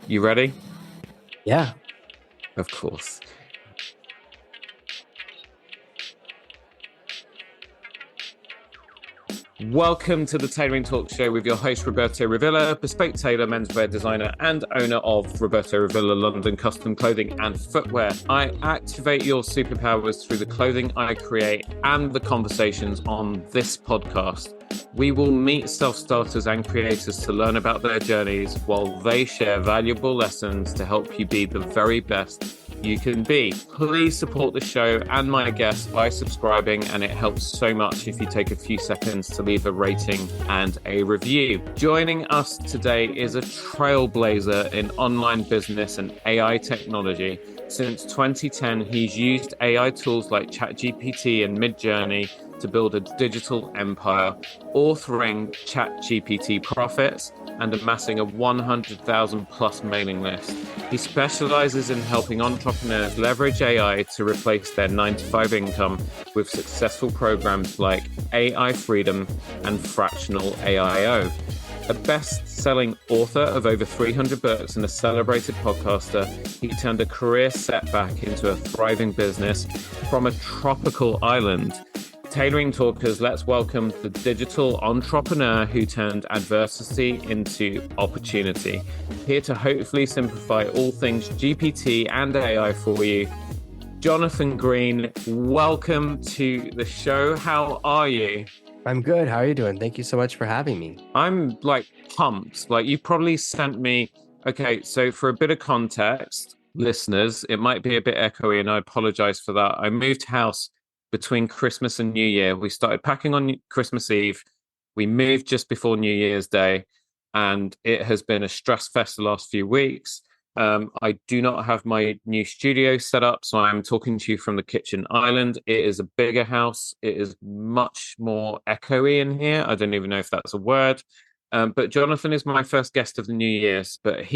You ready? Yeah. Of course. Welcome to the Tailoring Talk Show with your host, Roberto Revilla, bespoke tailor, menswear designer, and owner of Roberto Revilla London Custom Clothing and Footwear. I activate your superpowers through the clothing I create and the conversations on this podcast. We will meet self-starters and creators to learn about their journeys while they share valuable lessons to help you be the very best you can be. Please support the show and my guests by subscribing, and it helps so much if you take a few seconds to leave a rating and a review. Joining us today is a trailblazer in online business and AI technology. Since 2010, he's used AI tools like ChatGPT and Midjourney to build a digital empire, authoring ChatGPT profits and amassing a 100,000 plus mailing list. He specializes in helping entrepreneurs leverage AI to replace their 9-to-5 income with successful programs like AI Freedom and Fractional AIO. A best-selling author of over 300 books and a celebrated podcaster, he turned a career setback into a thriving business from a tropical island. Tailoring Talkers, let's welcome the digital entrepreneur who turned adversity into opportunity. Here to hopefully simplify all things GPT and AI for you, Jonathan Green. Welcome to the show. How are you? I'm good. How are you doing? Thank you so much for having me. I'm pumped. You probably sent me. Okay, so for a bit of context, listeners, it might be a bit echoey and I apologize for that. I moved house between Christmas and New Year. We started packing on Christmas Eve. We moved just before New Year's Day, and it has been a stress fest the last few weeks. I do not have my new studio set up, so I'm talking to you from the kitchen island. It is a bigger house. It is much more echoey in here. I don't even know if that's a word. But Jonathan is my first guest of the New Year's, but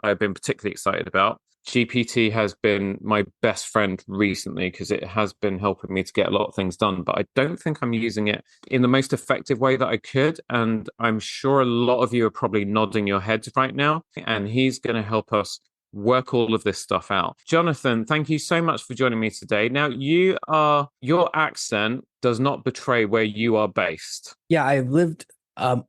I've been particularly excited about. GPT has been my best friend recently because it has been helping me to get a lot of things done, but I don't think I'm using it in the most effective way that I could. And I'm sure a lot of you are probably nodding your heads right now, and he's going to help us work all of this stuff out. Jonathan, thank you so much for joining me today. Now, your accent does not betray where you are based. Yeah, I've lived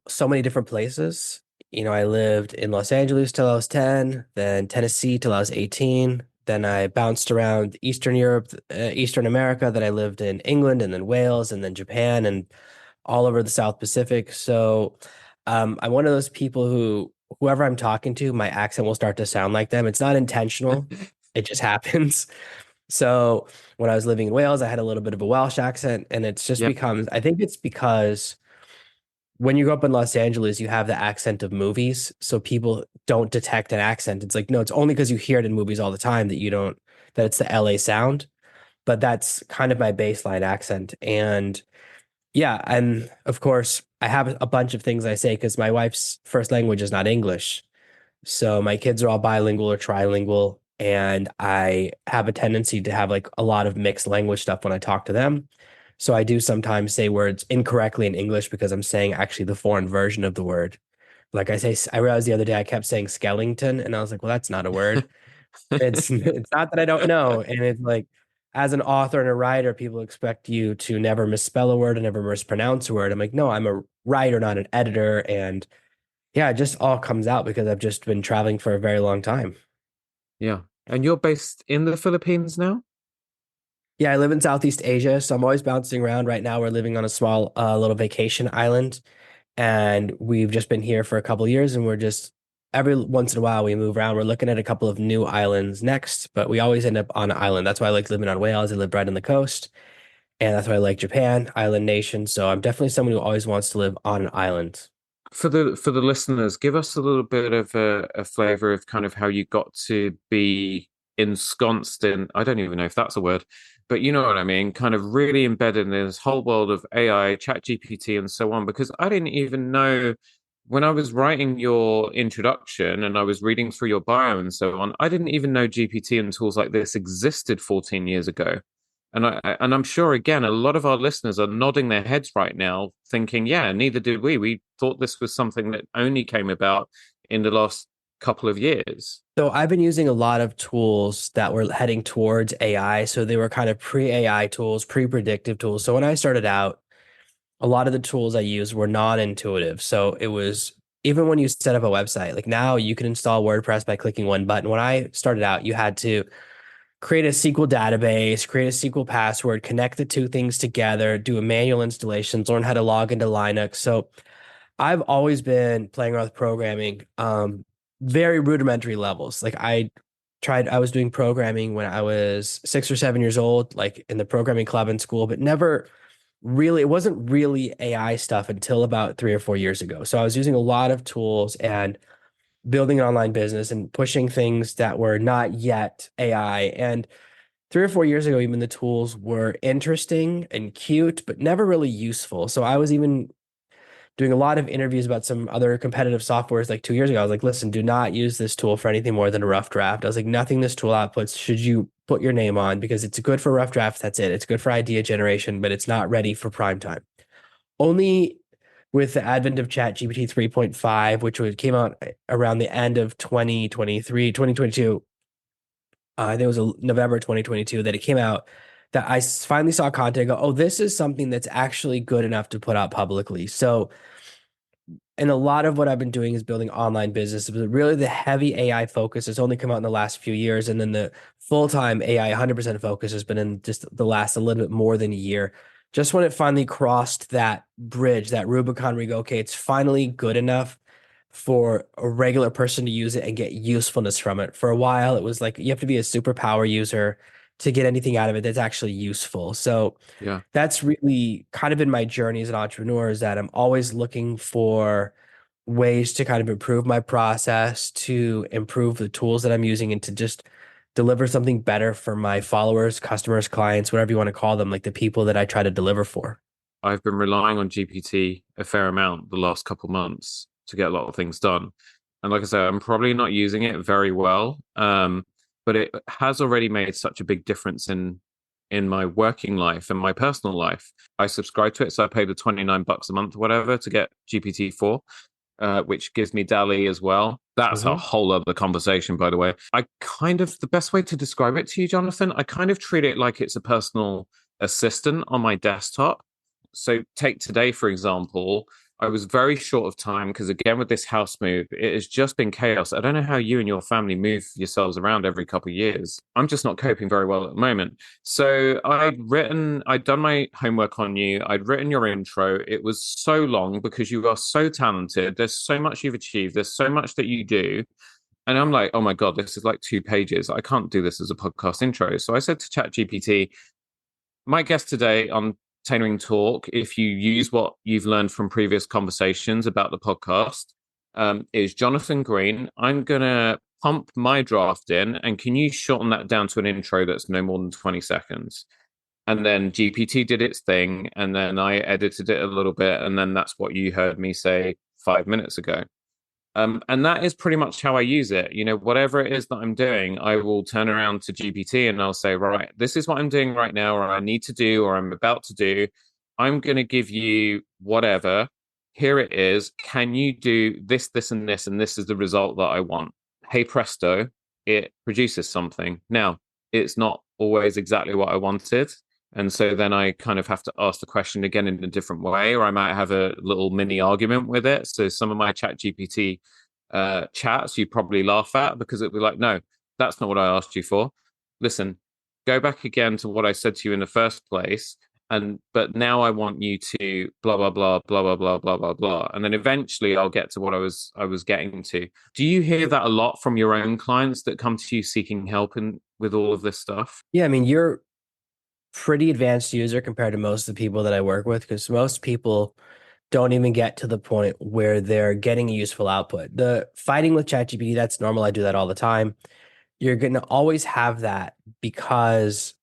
so many different places. I lived in Los Angeles till I was 10, then Tennessee till I was 18. Then I bounced around Eastern Europe, Eastern America. Then I lived in England and then Wales and then Japan and all over the South Pacific. So I'm one of those people whoever I'm talking to, my accent will start to sound like them. It's not intentional. It just happens. So when I was living in Wales, I had a little bit of a Welsh accent, and it's just Yep. become, I think it's because when you grow up in Los Angeles, you have the accent of movies. So people don't detect an accent. It's like, no, it's only because you hear it in movies all the time that it's the LA sound. But that's kind of my baseline accent. And yeah, and of course, I have a bunch of things I say because my wife's first language is not English. So my kids are all bilingual or trilingual, and I have a tendency to have like a lot of mixed language stuff when I talk to them. So I do sometimes say words incorrectly in English because I'm saying actually the foreign version of the word. I realized the other day I kept saying skeleton, and I was like, well, that's not a word. It's not that I don't know. And it's like, as an author and a writer, people expect you to never misspell a word and never mispronounce a word. I'm like, no, I'm a writer, not an editor. And yeah, it just all comes out because I've just been traveling for a very long time. Yeah. And you're based in the Philippines now? Yeah, I live in Southeast Asia, so I'm always bouncing around. Right now, we're living on a small little vacation island, and we've just been here for a couple of years, and we're just every once in a while we move around. We're looking at a couple of new islands next, but we always end up on an island. That's why I like living on Wales. I live right on the coast, and that's why I like Japan, island nation. So I'm definitely someone who always wants to live on an island. For the listeners, give us a little bit of a flavor of kind of how you got to be ensconced in, I don't even know if that's a word, but you know what I mean, kind of really embedded in this whole world of AI, chat GPT, and so on, because I didn't even know when I was writing your introduction and I was reading through your bio and so on, I didn't even know GPT and tools like this existed 14 years ago. And I'm sure again, a lot of our listeners are nodding their heads right now, thinking, "Yeah, neither did we. We thought this was something that only came about in the last couple of years? So I've been using a lot of tools that were heading towards AI. So they were kind of pre-AI tools, pre-predictive tools. So when I started out, a lot of the tools I used were non-intuitive. So it was even when you set up a website, like now you can install WordPress by clicking one button. When I started out, you had to create a SQL database, create a SQL password, connect the two things together, do a manual installations, learn how to log into Linux. So I've always been playing around with programming, very rudimentary levels. Like I was doing programming when I was 6 or 7 years old, like in the programming club in school, but never really, it wasn't really AI stuff until about 3 or 4 years ago. So I was using a lot of tools and building an online business and pushing things that were not yet AI. And 3 or 4 years ago, even the tools were interesting and cute, but never really useful. So I was even doing a lot of interviews about some other competitive softwares like 2 years ago. I was like, listen, do not use this tool for anything more than a rough draft. I was like, nothing this tool outputs should you put your name on because it's good for rough drafts. That's it. It's good for idea generation, but it's not ready for prime time. Only with the advent of ChatGPT 3.5, which came out around the end of 2023, 2022, I think it was November 2022 that it came out, that I finally saw content go, oh, this is something that's actually good enough to put out publicly. So and a lot of what I've been doing is building online business. But really, the heavy AI focus has only come out in the last few years. And then the full-time AI 100% focus has been in just the last a little bit more than a year. Just when it finally crossed that bridge, that Rubicon, where you go, okay, it's finally good enough for a regular person to use it and get usefulness from it. For a while, it was like you have to be a superpower user to get anything out of it that's actually useful. So Yeah. that's really kind of been my journey as an entrepreneur, is that I'm always looking for ways to kind of improve my process, to improve the tools that I'm using, and to just deliver something better for my followers, customers, clients, whatever you want to call them, like the people that I try to deliver for. I've been relying on GPT a fair amount the last couple months to get a lot of things done. And like I said, I'm probably not using it very well, but it has already made such a big difference in my working life and my personal life. I subscribe to it, so I pay the $29 a month or whatever to get GPT-4, which gives me DALL-E as well. That's a whole other conversation, by the way. The best way to describe it to you, Jonathan, I kind of treat it like it's a personal assistant on my desktop. So take today, for example. I was very short of time because, again, with this house move, it has just been chaos. I don't know how you and your family move yourselves around every couple of years. I'm just not coping very well at the moment. So I'd done my homework on you. I'd written your intro. It was so long because you are so talented. There's so much you've achieved. There's so much that you do. And I'm like, oh my God, this is like 2 pages. I can't do this as a podcast intro. So I said to ChatGPT, my guest today on Tailoring Talk, if you use what you've learned from previous conversations about the podcast, is Jonathan Green. I'm going to pump my draft in, and can you shorten that down to an intro that's no more than 20 seconds? And then GPT did its thing, and then I edited it a little bit, and then that's what you heard me say 5 minutes ago. And that is pretty much how I use it. You know, whatever it is that I'm doing, I will turn around to GPT and I'll say, right, this is what I'm doing right now, or I need to do, or I'm about to do. I'm going to give you whatever. Here it is. Can you do this, this, and this? And this is the result that I want. Hey, presto, it produces something. Now, it's not always exactly what I wanted. And so then I kind of have to ask the question again in a different way, or I might have a little mini argument with it. So some of my chat GPT chats you'd probably laugh at, because it'd be like, no, that's not what I asked you for. Listen, go back again to what I said to you in the first place. But now I want you to blah, blah, blah, blah, blah, blah, blah, blah, blah. And then eventually I'll get to what I was getting to. Do you hear that a lot from your own clients that come to you seeking help with all of this stuff? Yeah, I mean, you're pretty advanced user compared to most of the people that I work with, because most people don't even get to the point where they're getting a useful output. The fighting with ChatGPT, that's normal. I do that all the time. You're going to always have that because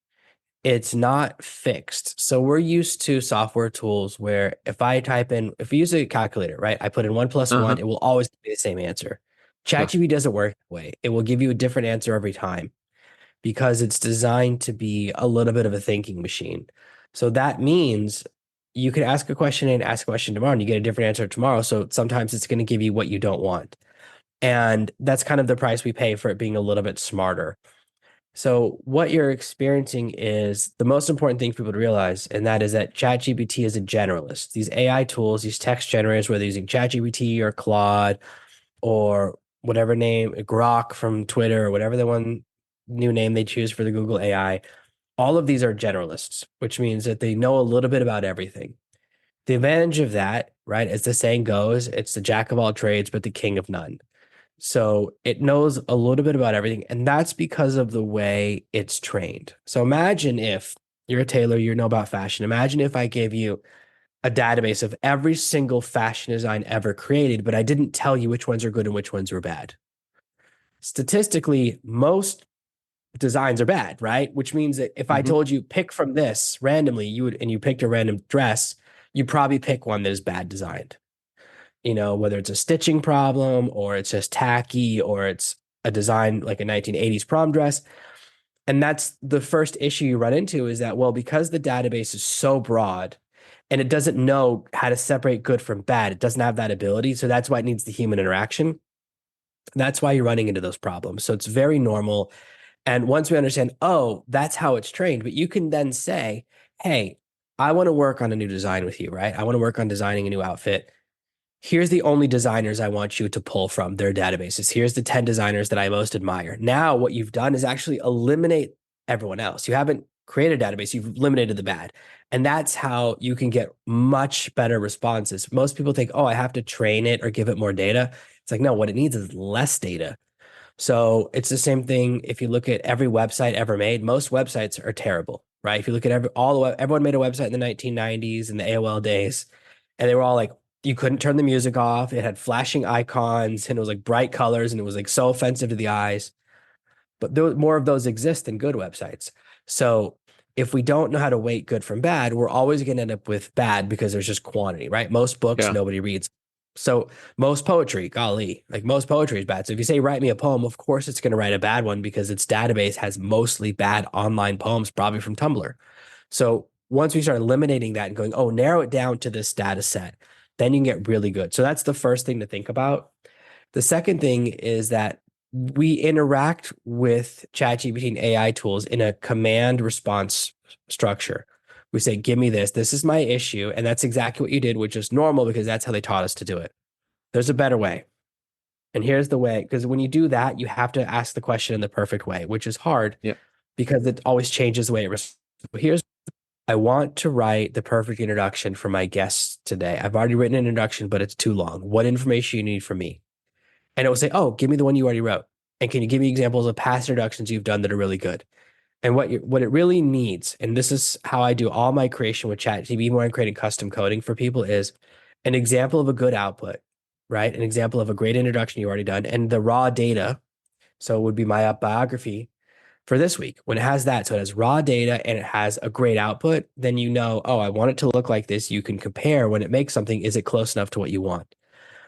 it's not fixed. So we're used to software tools where if you use a calculator, right? I put in 1 + 1, it will always be the same answer. Yeah. ChatGPT doesn't work that way. It will give you a different answer every time, because it's designed to be a little bit of a thinking machine. So that means you can ask a question and ask a question tomorrow and you get a different answer tomorrow. So sometimes it's going to give you what you don't want. And that's kind of the price we pay for it being a little bit smarter. So what you're experiencing is the most important thing for people to realize, and that is that ChatGPT is a generalist. These AI tools, these text generators, whether using ChatGPT or Claude or whatever name, Grok from Twitter or whatever the one new name they choose for the Google AI, all of these are generalists, which means that they know a little bit about everything. The advantage of that, right, as the saying goes, it's the jack of all trades, but the king of none. So it knows a little bit about everything, and that's because of the way it's trained. So imagine if you're a tailor, you know about fashion. Imagine if I gave you a database of every single fashion design ever created, but I didn't tell you which ones are good and which ones were bad. Statistically, most designs are bad, right? Which means that if I Hmm. told you pick from this randomly, you would, and you picked a random dress, you probably pick one that is bad designed. Whether it's a stitching problem or it's just tacky or it's a design like a 1980s prom dress. And that's the first issue you run into is that, well, because the database is so broad and it doesn't know how to separate good from bad, it doesn't have that ability. So that's why it needs the human interaction. That's why you're running into those problems. So it's very normal. And once we understand, oh, that's how it's trained, but you can then say, hey, I want to work on a new design with you, right? I want to work on designing a new outfit. Here's the only designers I want you to pull from their databases. Here's the 10 designers that I most admire. Now, what you've done is actually eliminate everyone else. You haven't created a database, you've eliminated the bad. And that's how you can get much better responses. Most people think, oh, I have to train it or give it more data. It's like, no, what it needs is less data. So it's the same thing if you look at every website ever made. Most websites are terrible, right? If you look at everyone made a website in the 1990s and the AOL days, and they were all like, you couldn't turn the music off. It had flashing icons and it was like bright colors and it was like so offensive to the eyes. But more of those exist than good websites. So if we don't know how to weight good from bad, we're always going to end up with bad because there's just quantity, right? Most books Yeah. nobody reads. So most poetry, golly, like most poetry is bad. So if you say write me a poem, of course it's going to write a bad one because its database has mostly bad online poems, probably from Tumblr. So once we start eliminating that and going, oh, narrow it down to this data set, then you can get really good. So that's the first thing to think about. The second thing is that we interact with ChatGPT and AI tools in a command response structure. We say, give me this. This is my issue. And that's exactly what you did, which is normal because that's how they taught us to do it. There's a better way. And here's the way. Because when you do that, you have to ask the question in the perfect way, which is hard Yeah. because it always changes the way it responds. Here's I want to write the perfect introduction for my guests today. I've already written an introduction, but it's too long. What information you need from me? And it will say, oh, give me the one you already wrote. And can you give me examples of past introductions you've done that are really good? And what it really needs, and this is how I do all my creation with ChatGPT when I'm creating custom coding for people, is an example of a good output, right? An example of a great introduction you already done, and the raw data. So it would be my biography for this week. When it has that, so it has raw data and it has a great output, then you know, oh, I want it to look like this. You can compare when it makes something, is it close enough to what you want?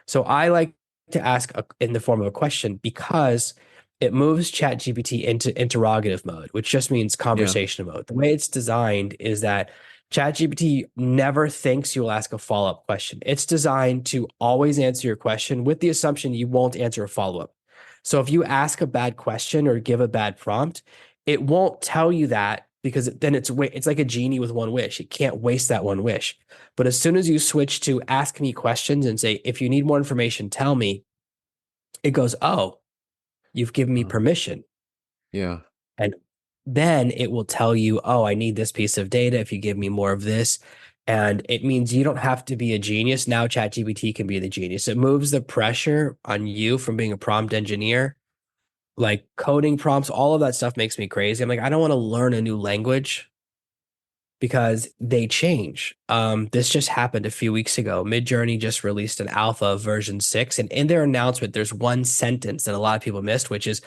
So I like to ask in the form of a question because it moves ChatGPT into interrogative mode, which just means Yeah. conversation mode. The way it's designed is that ChatGPT never thinks you will ask a follow-up question. It's designed to always answer your question with the assumption you won't answer a follow-up. So if you ask a bad question or give a bad prompt, it won't tell you that because then it's like a genie with one wish. It can't waste that one wish. But as soon as you switch to ask me questions and say, if you need more information, tell me, it goes, oh, you've given me Uh, permission. yeah. And then it will tell you, oh, I need this piece of data if you give me more of this. And it means you don't have to be a genius. Now ChatGPT can be the genius. It moves the pressure on you from being a prompt engineer, like coding prompts, all of that stuff makes me crazy. I'm like, I don't want to learn a new language because they change. This just happened a few weeks ago. Midjourney just released an alpha version 6, and in their announcement, there's one sentence that a lot of people missed, which is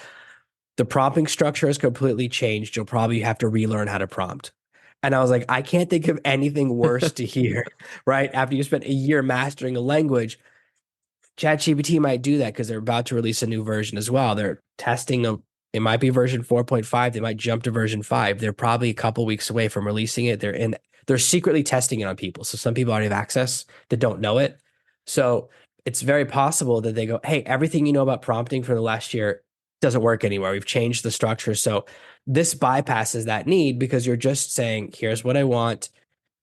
the prompting structure has completely changed. You'll probably have to relearn how to prompt. And I was like, I can't think of anything worse to hear, right? After you spent a year mastering a language, ChatGPT might do that because they're about to release a new version as well. They're testing it might be version 4.5. They might jump to version 5. They're probably a couple weeks away from releasing it. They're secretly testing it on people. So some people already have access that don't know it. So it's very possible that they go, hey, everything you know about prompting for the last year doesn't work anymore. We've changed the structure. So this bypasses that need because you're just saying, here's what I want.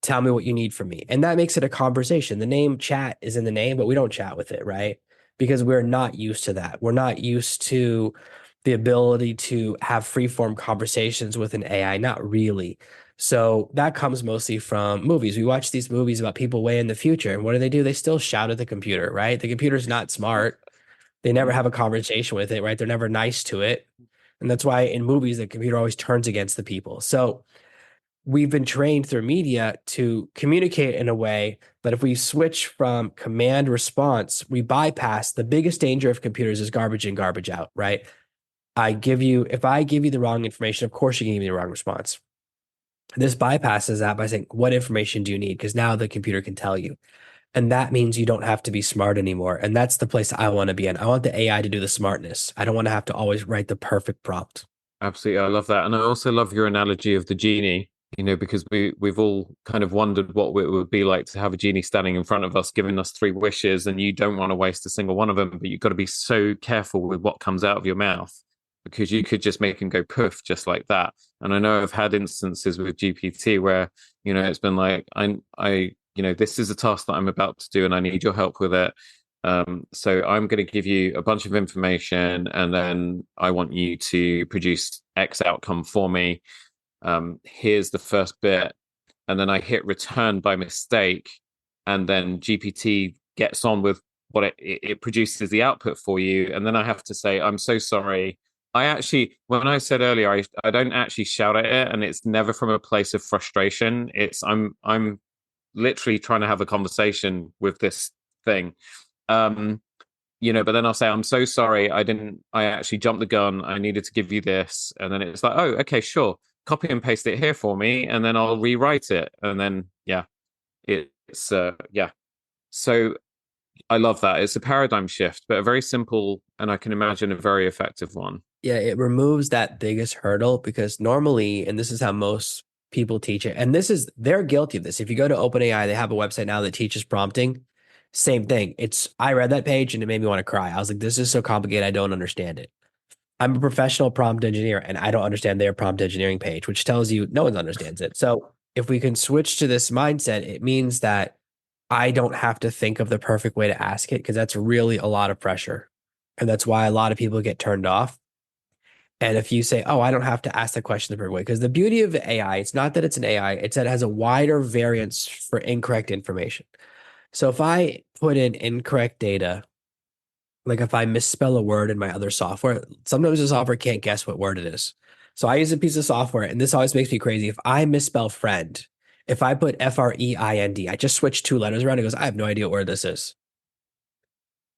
Tell me what you need from me. And that makes it a conversation. The name chat is in the name, but we don't chat with it, right? Because we're not used to that. We're not used to the ability to have free form conversations with an AI, not really. So that comes mostly from movies. We watch these movies about people way in the future. And what do? They still shout at the computer, right? The computer's not smart. They never have a conversation with it, right? They're never nice to it. And that's why in movies, the computer always turns against the people. So we've been trained through media to communicate in a way that if we switch from command response, we bypass the biggest danger of computers is garbage in, garbage out, right? If I give you the wrong information, of course you can give me the wrong response. This bypasses that by saying, what information do you need? Because now the computer can tell you. And that means you don't have to be smart anymore. And that's the place I want to be in. I want the AI to do the smartness. I don't want to have to always write the perfect prompt. Absolutely, I love that, and I also love your analogy of the genie. Because we've all kind of wondered what it would be like to have a genie standing in front of us, giving us three wishes, and you don't want to waste a single one of them, but you've got to be so careful with what comes out of your mouth because you could just make him go poof just like that. And I know I've had instances with GPT where it's been like this is a task that I'm about to do, and I need your help with it. So I'm going to give you a bunch of information, and then I want you to produce X outcome for me. Here's the first bit. And then I hit return by mistake. And then GPT gets on with what it produces the output for you. And then I have to say, I'm so sorry. When I said earlier, I don't actually shout at it, and it's never from a place of frustration. I'm literally trying to have a conversation with this thing. But then I'll say, I'm so sorry. I actually jumped the gun. I needed to give you this. And then it's like, oh, okay, sure. Copy and paste it here for me. And then I'll rewrite it. And then, yeah, yeah. So I love that. It's a paradigm shift, but a very simple, and I can imagine a very effective one. Yeah, it removes that biggest hurdle because normally, and this is how most people teach it, and they're guilty of this. If you go to OpenAI, they have a website now that teaches prompting. Same thing. I read that page and it made me want to cry. I was like, this is so complicated. I don't understand it. I'm a professional prompt engineer and I don't understand their prompt engineering page, which tells you no one understands it. So if we can switch to this mindset, it means that I don't have to think of the perfect way to ask it because that's really a lot of pressure. And that's why a lot of people get turned off. And if you say, oh, I don't have to ask the question the perfect way, because the beauty of AI, it's not that it's an AI, it's that it has a wider variance for incorrect information. So if I put in incorrect data, like if I misspell a word in my other software, sometimes the software can't guess what word it is. So I use a piece of software, and this always makes me crazy. If I misspell friend, if I put FREIND, I just switch two letters around, it goes, I have no idea what word this is.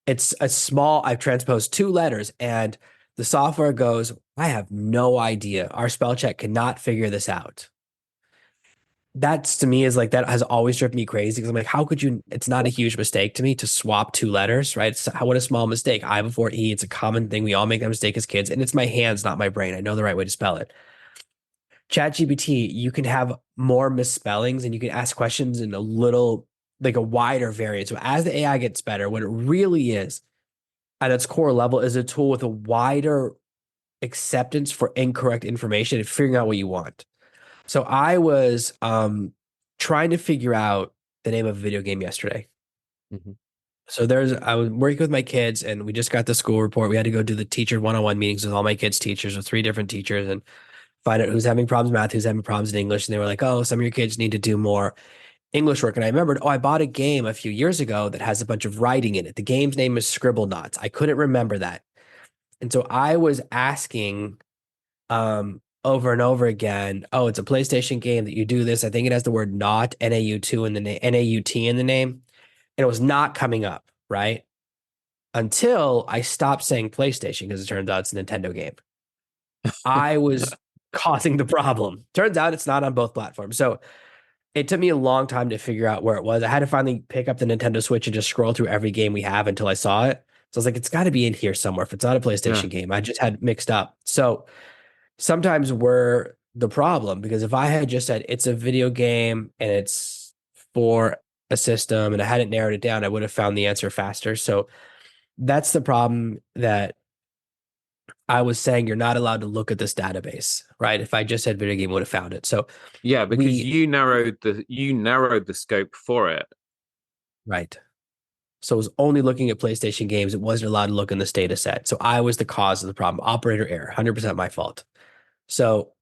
I've transposed two letters, and the software goes, I have no idea. Our spell check cannot figure this out. That's to me is like that has always driven me crazy because I'm like, how could you? It's not a huge mistake to me to swap two letters, right? What a small mistake. I before E. It's a common thing. We all make that mistake as kids, and it's my hands, not my brain. I know the right way to spell it. ChatGPT, you can have more misspellings and you can ask questions in like a wider variance. So as the AI gets better, what it really is at its core level is a tool with a wider acceptance for incorrect information and figuring out what you want. So I was trying to figure out the name of a video game yesterday. Mm-hmm. So I was working with my kids and we just got the school report. We had to go do the teacher one-on-one meetings with all my kids' teachers with three different teachers and find out who's having problems in math, who's having problems in English. And they were like, oh, some of your kids need to do more English work. And I remembered, I bought a game a few years ago that has a bunch of writing in it. The game's name is Scribble Knots. I couldn't remember that. And so I was asking over and over again, oh, it's a PlayStation game that you do this. I think it has the word not, NAU2 in the name, NAUT in the name. And it was not coming up, right? Until I stopped saying PlayStation because it turns out it's a Nintendo game. I was causing the problem. Turns out it's not on both platforms. So it took me a long time to figure out where it was. I had to finally pick up the Nintendo Switch and just scroll through every game we have until I saw it. So I was like, it's got to be in here somewhere. If it's not a PlayStation game, I just had mixed up. So sometimes we're the problem because if I had just said it's a video game and it's for a system and I hadn't narrowed it down, I would have found the answer faster. So that's the problem that I was saying. You're not allowed to look at this database, right? If I just said video game, I would have found it. So Yeah, because we, you narrowed the scope for it. right. So it was only looking at PlayStation games. It wasn't allowed to look in this data set. So I was the cause of the problem. Operator error, 100% my fault. So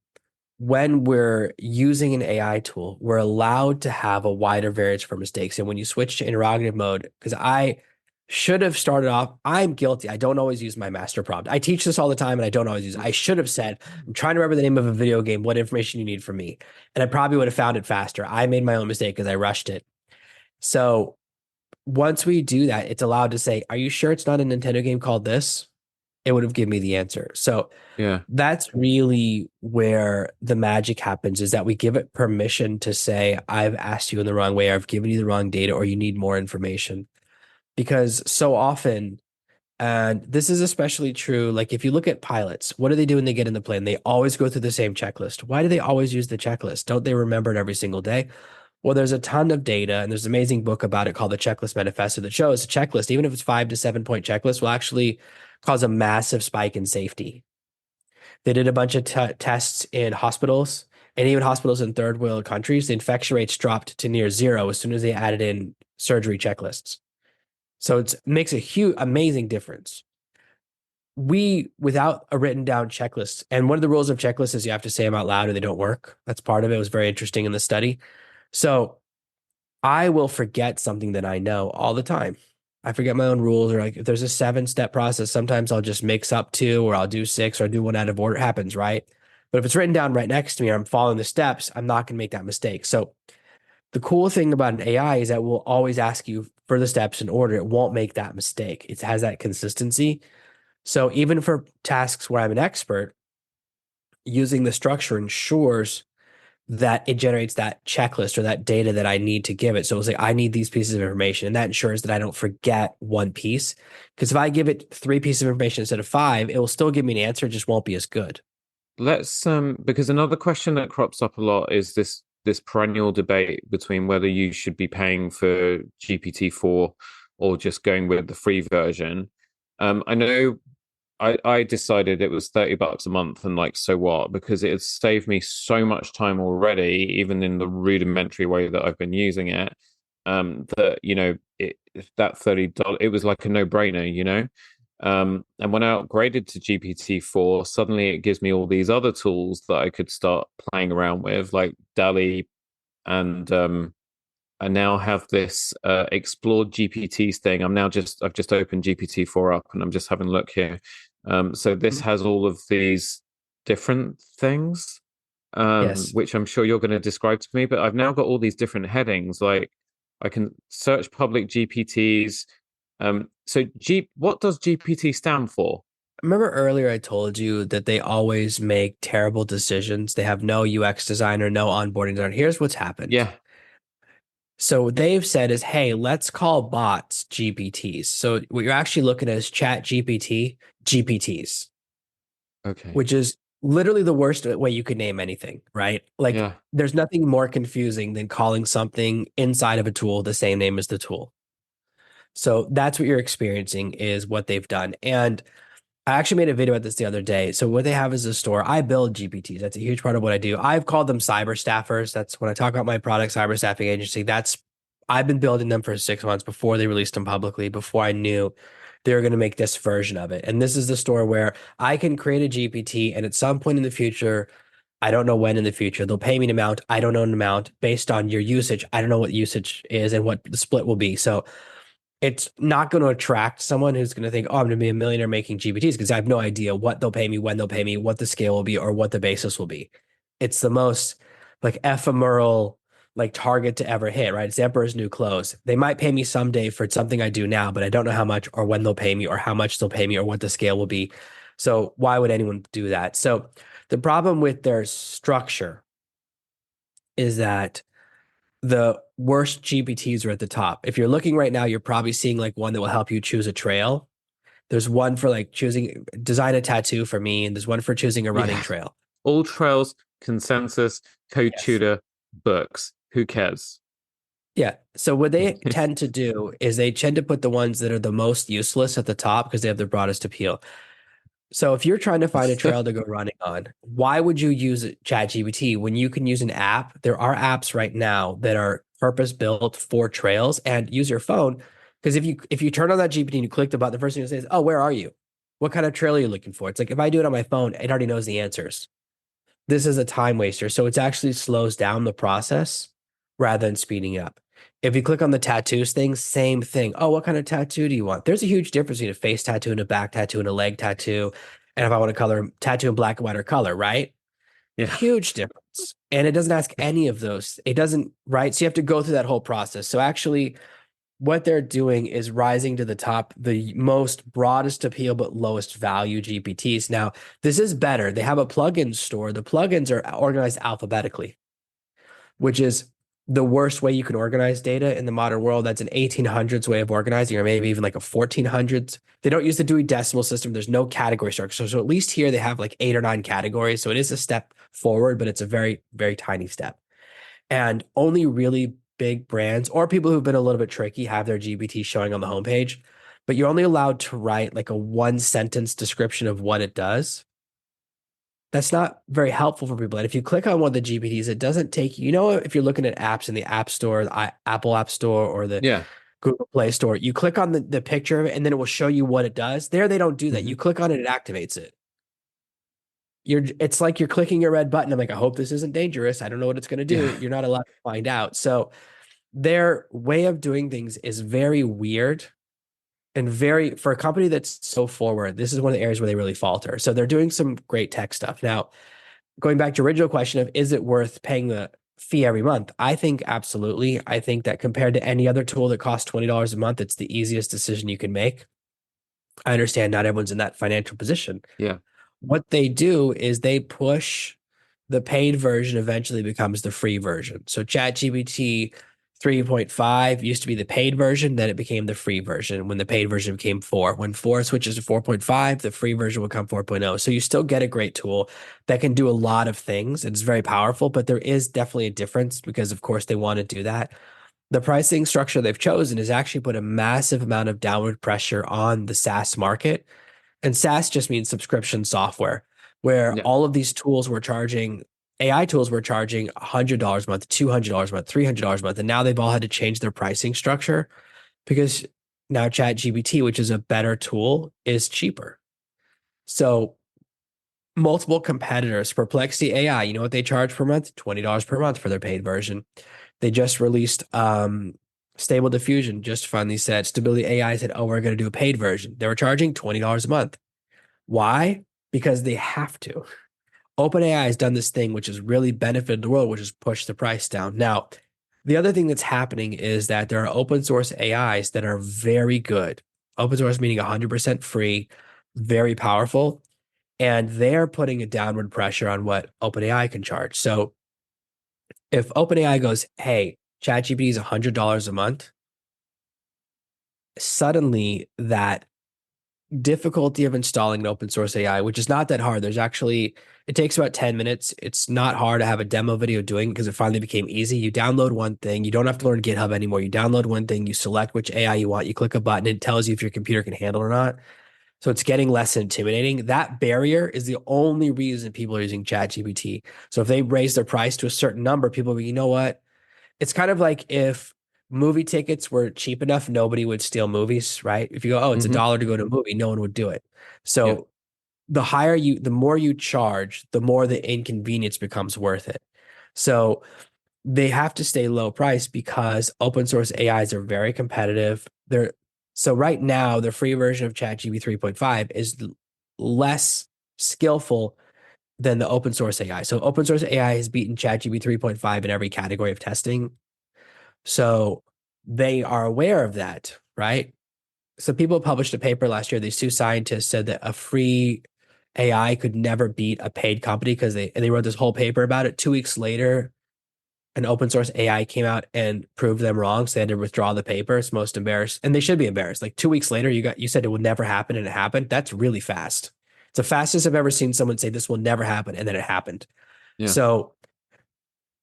when we're using an AI tool, we're allowed to have a wider variance for mistakes. And when you switch to interrogative mode, because I should have started off, I'm guilty. I don't always use my master prompt. I teach this all the time and I don't always use it. I should have said, I'm trying to remember the name of a video game, what information you need from me. And I probably would have found it faster. I made my own mistake because I rushed it. So once we do that, it's allowed to say, are you sure it's not a Nintendo game called this? It would have given me the answer. So Yeah. that's really where the magic happens, is that we give it permission to say, I've asked you in the wrong way, or I've given you the wrong data, or you need more information. Because so often, and this is especially true, like if you look at pilots, what do they do when they get in the plane? They always go through the same checklist. Why do they always use the checklist? Don't they remember it every single day? Well, there's a ton of data, and there's an amazing book about it called the Checklist Manifesto that shows a checklist, even if it's 5 to 7 point checklist, will actually cause a massive spike in safety. They did a bunch of tests in hospitals, and even hospitals in third world countries. The infection rates dropped to near zero as soon as they added in surgery checklists. So it makes a huge, amazing difference. Without a written down checklist, and one of the rules of checklists is you have to say them out loud or they don't work. That's part of it. It was very interesting in the study. So I will forget something that I know all the time. I forget my own rules, or like if there's a 7 step process, sometimes I'll just mix up 2 or I'll do 6 or I'll do one out of order. It happens, right? But if it's written down right next to me or I'm following the steps, I'm not going to make that mistake. So the cool thing about an AI is that it will always ask you for the steps in order. It won't make that mistake. It has that consistency. So even for tasks where I'm an expert, using the structure ensures that it generates that checklist or that data that I need to give it. So it'll say, I need these pieces of information. And that ensures that I don't forget one piece. Because if I give it 3 pieces of information instead of 5, it will still give me an answer, it just won't be as good. Let's because another question that crops up a lot is this perennial debate between whether you should be paying for GPT-4 or just going with the free version. I know I decided it was $30 a month, and like, so what? Because it has saved me so much time already, even in the rudimentary way that I've been using it. That that $30, it was like a no-brainer, And when I upgraded to GPT-4, suddenly it gives me all these other tools that I could start playing around with, like DALL-E, and I now have this explored GPTs thing. I've just opened GPT-4 up and I'm just having a look here. So this has all of these different things, Yes. which I'm sure you're going to describe to me. But I've now got all these different headings. Like I can search public GPTs. What does GPT stand for? Remember earlier I told you that they always make terrible decisions. They have no UX designer, no onboarding designer. Here's what's happened. Yeah. So what they've said is, hey, let's call bots GPTs. So what you're actually looking at is Chat GPT, GPTs, Okay. which is literally the worst way you could name anything, right? Like Yeah. there's nothing more confusing than calling something inside of a tool the same name as the tool. So that's what you're experiencing is what they've done. And I actually made a video about this the other day. So what they have is a store. I build GPTs. That's a huge part of what I do. I've called them cyber staffers. That's when I talk about my product, cyber staffing agency. I've been building them for 6 months before they released them publicly, before I knew they were going to make this version of it. And this is the store where I can create a GPT, and at some point in the future, I don't know when in the future, they'll pay me an amount. I don't know an amount based on your usage. I don't know what usage is and what the split will be. So it's not going to attract someone who's going to think, oh, I'm going to be a millionaire making GPTs, because I have no idea what they'll pay me, when they'll pay me, what the scale will be, or what the basis will be. It's the most like ephemeral like target to ever hit, right? It's Emperor's New Clothes. They might pay me someday for something I do now, but I don't know how much or when they'll pay me or how much they'll pay me or what the scale will be. So why would anyone do that? So the problem with their structure is that the worst GPTs are at the top. If you're looking right now, you're probably seeing like one that will help you choose a trail. There's one for like design a tattoo for me, and there's one for choosing a running Yeah. trail. All trails, consensus, code Yes. tutor, books. Who cares? Yeah. So what they tend to do is they tend to put the ones that are the most useless at the top because they have the broadest appeal. So if you're trying to find a trail to go running on, why would you use ChatGPT when you can use an app? There are apps right now that are purpose built for trails, and use your phone. Because if you turn on that GPT and you click the button, the first thing it says, "Oh, where are you? What kind of trail are you looking for?" It's like if I do it on my phone, it already knows the answers. This is a time waster. So it actually slows down the process rather than speeding up. If you click on the tattoos thing, same thing. Oh, what kind of tattoo do you want? There's a huge difference between a face tattoo and a back tattoo and a leg tattoo. And if I want to color tattoo in black and white or color, right? Yeah. Huge difference. And it doesn't ask any of those. It doesn't, right? So you have to go through that whole process. So actually, what they're doing is rising to the top, the most broadest appeal but lowest value GPTs. Now, this is better. They have a plugin store. The plugins are organized alphabetically, which is the worst way you can organize data in the modern world. That's an 1800s way of organizing, or maybe even like a 1400s. They don't use the Dewey Decimal System. There's no category structure. So at least here they have like 8 or 9 categories. So it is a step forward, but it's a very, very tiny step. And only really big brands or people who've been a little bit tricky have their GPT showing on the homepage. But you're only allowed to write like a 1 sentence description of what it does. That's not very helpful for people. And if you click on one of the GPTs, it doesn't take you, if you're looking at apps in the App Store, the Apple App Store, or the Yeah. Google Play Store, you click on the picture of it and then it will show you what it does. There, they don't do that. Hmm. You click on it, it activates it. It's like you're clicking a red button. I'm like, I hope this isn't dangerous. I don't know what it's going to do. Yeah. You're not allowed to find out. So their way of doing things is very weird and very, for a company that's so forward, this is one of the areas where they really falter. So they're doing some great tech stuff. Now, going back to original question of is it worth paying the fee every month? I think absolutely. I think that compared to any other tool that costs $20 a month, it's the easiest decision you can make. I understand not everyone's in that financial position. Yeah. What they do is they push the paid version eventually becomes the free version. So ChatGPT 3.5 used to be the paid version, then it became the free version when the paid version became 4. When 4 switches to 4.5, the free version will come 4.0. So you still get a great tool that can do a lot of things. It's very powerful, but there is definitely a difference because, of course, they want to do that. The pricing structure they've chosen has actually put a massive amount of downward pressure on the SaaS market, and SaaS just means subscription software, where Yeah. all of these tools were charging, AI tools were charging $100 a month, $200 a month, $300 a month. And now they've all had to change their pricing structure because now ChatGPT, which is a better tool, is cheaper. So multiple competitors, Perplexity AI, you know what they charge per month? $20 per month for their paid version. They just released Stable Diffusion, just finally said, Stability AI said, oh, we're going to do a paid version. They were charging $20 a month. Why? Because they have to. OpenAI has done this thing which has really benefited the world, which has pushed the price down. Now, the other thing that's happening is that there are open source AIs that are very good. Open source meaning 100% free, very powerful, and they're putting a downward pressure on what OpenAI can charge. So if OpenAI goes, hey, ChatGPT is $100 a month, suddenly that difficulty of installing an open source AI, which is not that hard. It takes about 10 minutes. It's not hard to have a demo video doing because it finally became easy. You download one thing. You don't have to learn GitHub anymore. You download one thing, you select which AI you want, you click a button, it tells you if your computer can handle it or not. So it's getting less intimidating. That barrier is the only reason people are using ChatGPT. So if they raise their price to a certain number, people will be, you know what? It's kind of like if movie tickets were cheap enough, nobody would steal movies, right? If you go, oh, it's a Hmm. dollar to go to a movie, no one would do it. Yeah. So the more you charge, the more the inconvenience becomes worth it. So they have to stay low price because open source AIs are very competitive. So right now, the free version of ChatGPT 3.5 is less skillful than the open source AI. So open source AI has beaten ChatGPT 3.5 in every category of testing. So they are aware of that, right? So people published a paper last year. These two scientists said that a free AI could never beat a paid company because they wrote this whole paper about it. 2 weeks later, an open source AI came out and proved them wrong. So they had to withdraw the paper. It's most embarrassed. And they should be embarrassed. Like 2 weeks later, you said it would never happen and it happened. That's really fast. It's the fastest I've ever seen someone say this will never happen and then it happened. Yeah. So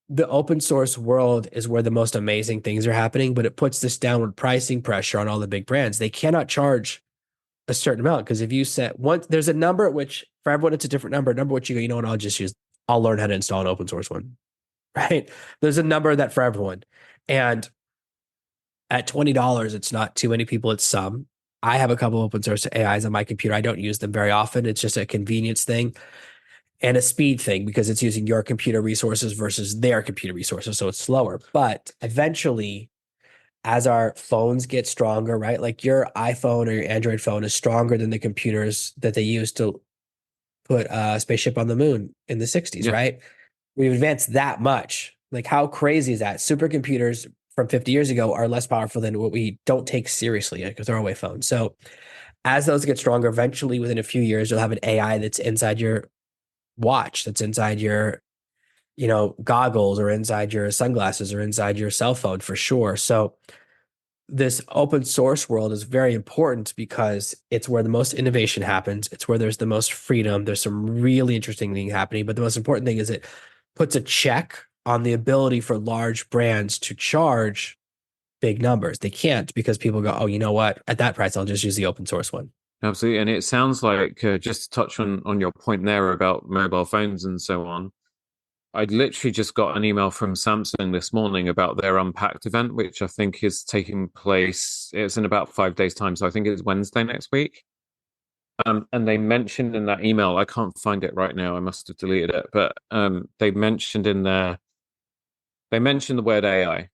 the open source world is where the most amazing things are happening, but it puts this downward pricing pressure on all the big brands. They cannot charge a certain amount because if you set one, there's a number at which for everyone it's a different number. A number which you go, you know what, I'll learn how to install an open source one. Right? There's a number that for everyone. And at $20, it's not too many people, it's some. I have a couple open source AIs on my computer. I don't use them very often. It's just a convenience thing and a speed thing because it's using your computer resources versus their computer resources. So it's slower. But eventually, as our phones get stronger, right? Like your iPhone or your Android phone is stronger than the computers that they used to put a spaceship on the moon in the 60s, Yeah, right? We've advanced that much. Like, how crazy is that? Supercomputers from 50 years ago are less powerful than what we don't take seriously, like a throwaway phone. So, as those get stronger, eventually within a few years, you'll have an AI that's inside your watch, that's inside your, goggles or inside your sunglasses or inside your cell phone for sure. So, this open source world is very important because it's where the most innovation happens. It's where there's the most freedom. There's some really interesting things happening. But the most important thing is it puts a check on the ability for large brands to charge big numbers. They can't because people go, oh, you know what? At that price, I'll just use the open source one. absolutely. And it sounds like just to touch on your point there about mobile phones and so on. I literally just got an email from Samsung this morning about their Unpacked event, which I think is taking place. It's in about 5 days' time, so I think it's Wednesday next week. And they mentioned in that email, I can't find it right now. I must have deleted it, but they mentioned in there, they mentioned the word AI,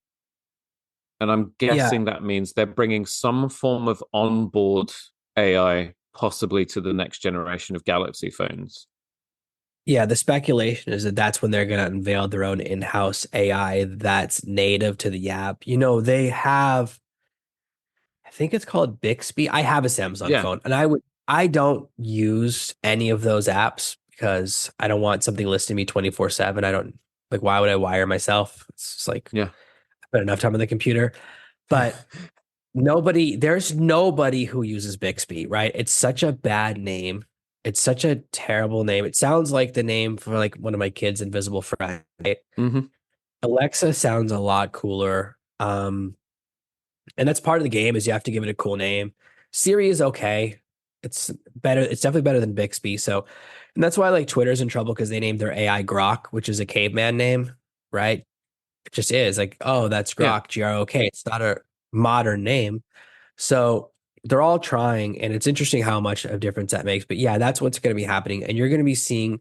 and I'm Yeah. guessing that means they're bringing some form of onboard AI, possibly to the next generation of Galaxy phones. Yeah. The speculation is that that's when they're going to unveil their own in-house AI that's native to the app. They have, I think it's called Bixby. I have a Samsung Yeah, phone and I don't use any of those apps because I don't want something listing me 24/7. I don't like, why would I wire myself? It's just like, yeah. I spend enough time on the computer, but there's nobody who uses Bixby, right? It's such a bad name. It's such a terrible name. It sounds like the name for like one of my kids' invisible friend. Right? Hmm. Alexa sounds a lot cooler. And that's part of the game is you have to give it a cool name. Siri is okay. It's better. It's definitely better than Bixby. So, and that's why like Twitter's in trouble because they named their AI Grok, which is a caveman name, right? It just is like, oh, that's Yeah. Grok, Grok. It's not a modern name. So they're all trying, and it's interesting how much of difference that makes. But yeah, that's what's going to be happening. And you're going to be seeing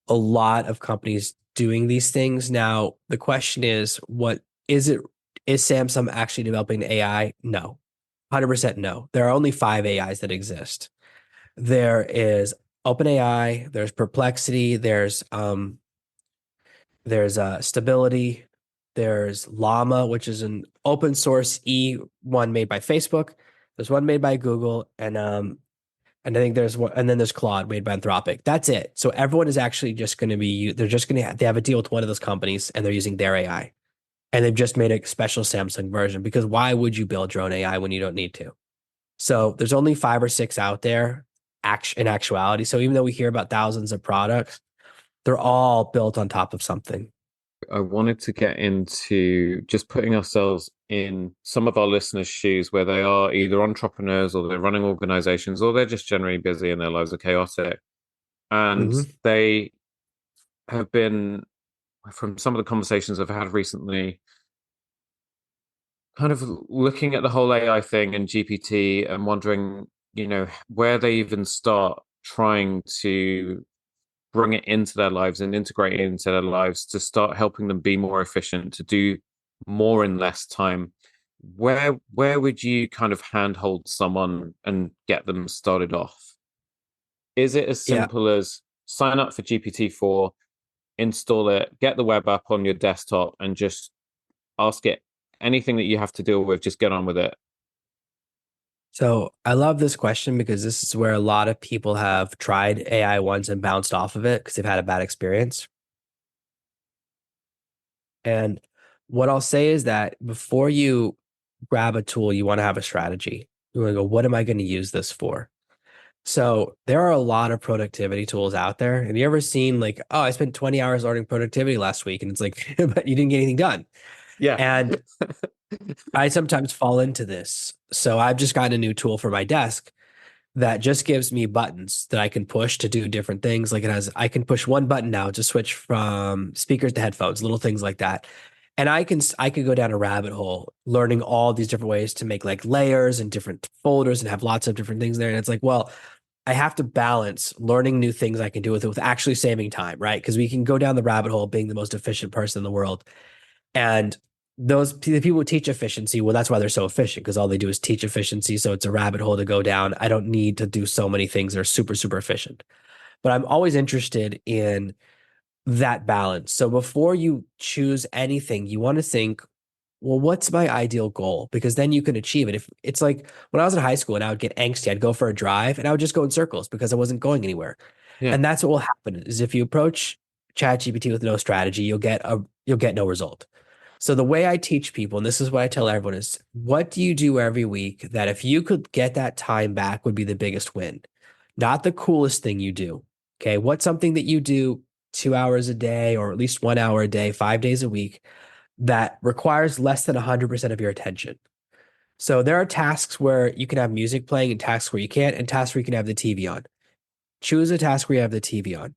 a lot of companies doing these things. Now, the question is, what is it? Is Samsung actually developing the AI? No, 100% no. There are only five AIs that exist. There is OpenAI, there's Perplexity, there's Stability, there's Llama, which is an open source one made by Facebook. There's one made by Google, and I think there's one, and then there's Claude made by Anthropic. That's it. So everyone is actually just going to be, they're just going to, they have a deal with one of those companies and they're using their AI. And they've just made a special Samsung version because why would you build your own AI when you don't need to? So there's only five or six out there in actuality. So even though we hear about thousands of products, they're all built on top of something. I wanted to get into just putting ourselves in some of our listeners' shoes where they are either entrepreneurs or they're running organizations or they're just generally busy and their lives are chaotic. And Mhm. they have been, from some of the conversations I've had recently, kind of looking at the whole AI thing and GPT and wondering, where they even start trying to bring it into their lives and integrate it into their lives to start helping them be more efficient, to do more in less time. Where would you kind of handhold someone and get them started off? Is it as Yeah. simple as sign up for GPT-4, install it, get the web app on your desktop, and just ask it anything that you have to deal with, just get on with it? So I love this question because this is where a lot of people have tried AI once and bounced off of it because they've had a bad experience. And what I'll say is that before you grab a tool, you want to have a strategy. You want to go, what am I going to use this for? So there are a lot of productivity tools out there. Have you ever seen like, oh, I spent 20 hours learning productivity last week, and it's like, but you didn't get anything done. Yeah. And I sometimes fall into this. So I've just gotten a new tool for my desk that just gives me buttons that I can push to do different things. Like it has, I can push one button now to switch from speakers to headphones, little things like that. And I could go down a rabbit hole learning all these different ways to make like layers and different folders and have lots of different things there. And it's like, well, I have to balance learning new things I can do with it with actually saving time, right? Because we can go down the rabbit hole of being the most efficient person in the world. And the people who teach efficiency, well, that's why they're so efficient because all they do is teach efficiency. So it's a rabbit hole to go down. I don't need to do so many things that are super, super efficient. But I'm always interested in that balance. So before you choose anything, you want to think, well, what's my ideal goal? Because then you can achieve it. If it's like when I was in high school and I would get angsty, I'd go for a drive and I would just go in circles because I wasn't going anywhere. Yeah. And that's what will happen is if you approach ChatGPT with no strategy, you'll get no result. So the way I teach people, and this is what I tell everyone, is what do you do every week that if you could get that time back would be the biggest win? Not the coolest thing you do. Okay. What's something that you do 2 hours a day or at least 1 hour a day, 5 days a week that requires less than 100% of your attention? So there are tasks where you can have music playing and tasks where you can't, and tasks where you can have the TV on. Choose a task where you have the TV on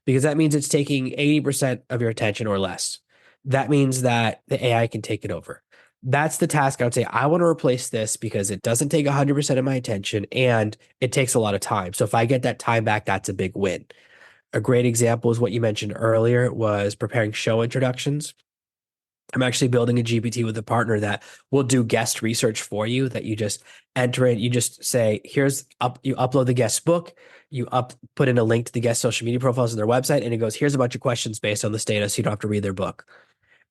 because that means it's taking 80% of your attention or less. That means that the AI can take it over. That's the task I would say. I want to replace this because it doesn't take 100% of my attention and it takes a lot of time. So if I get that time back, that's a big win. A great example is what you mentioned earlier was preparing show introductions. I'm actually building a GPT with a partner that will do guest research for you that you just enter in. You just say, you upload the guest book, put in a link to the guest social media profiles on their website, and it goes, here's a bunch of questions based on this data so you don't have to read their book.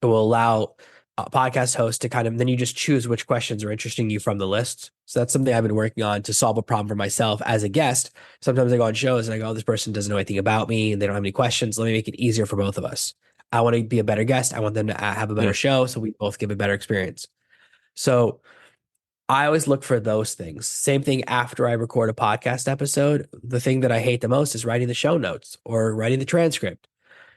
It will allow a podcast host to then you just choose which questions are interesting you from the list. So that's something I've been working on to solve a problem for myself as a guest. Sometimes I go on shows and I go, oh, this person doesn't know anything about me and they don't have any questions. Let me make it easier for both of us. I want to be a better guest. I want them to have a better Yeah. show so we both give a better experience. So I always look for those things. Same thing after I record a podcast episode. The thing that I hate the most is writing the show notes or writing the transcript.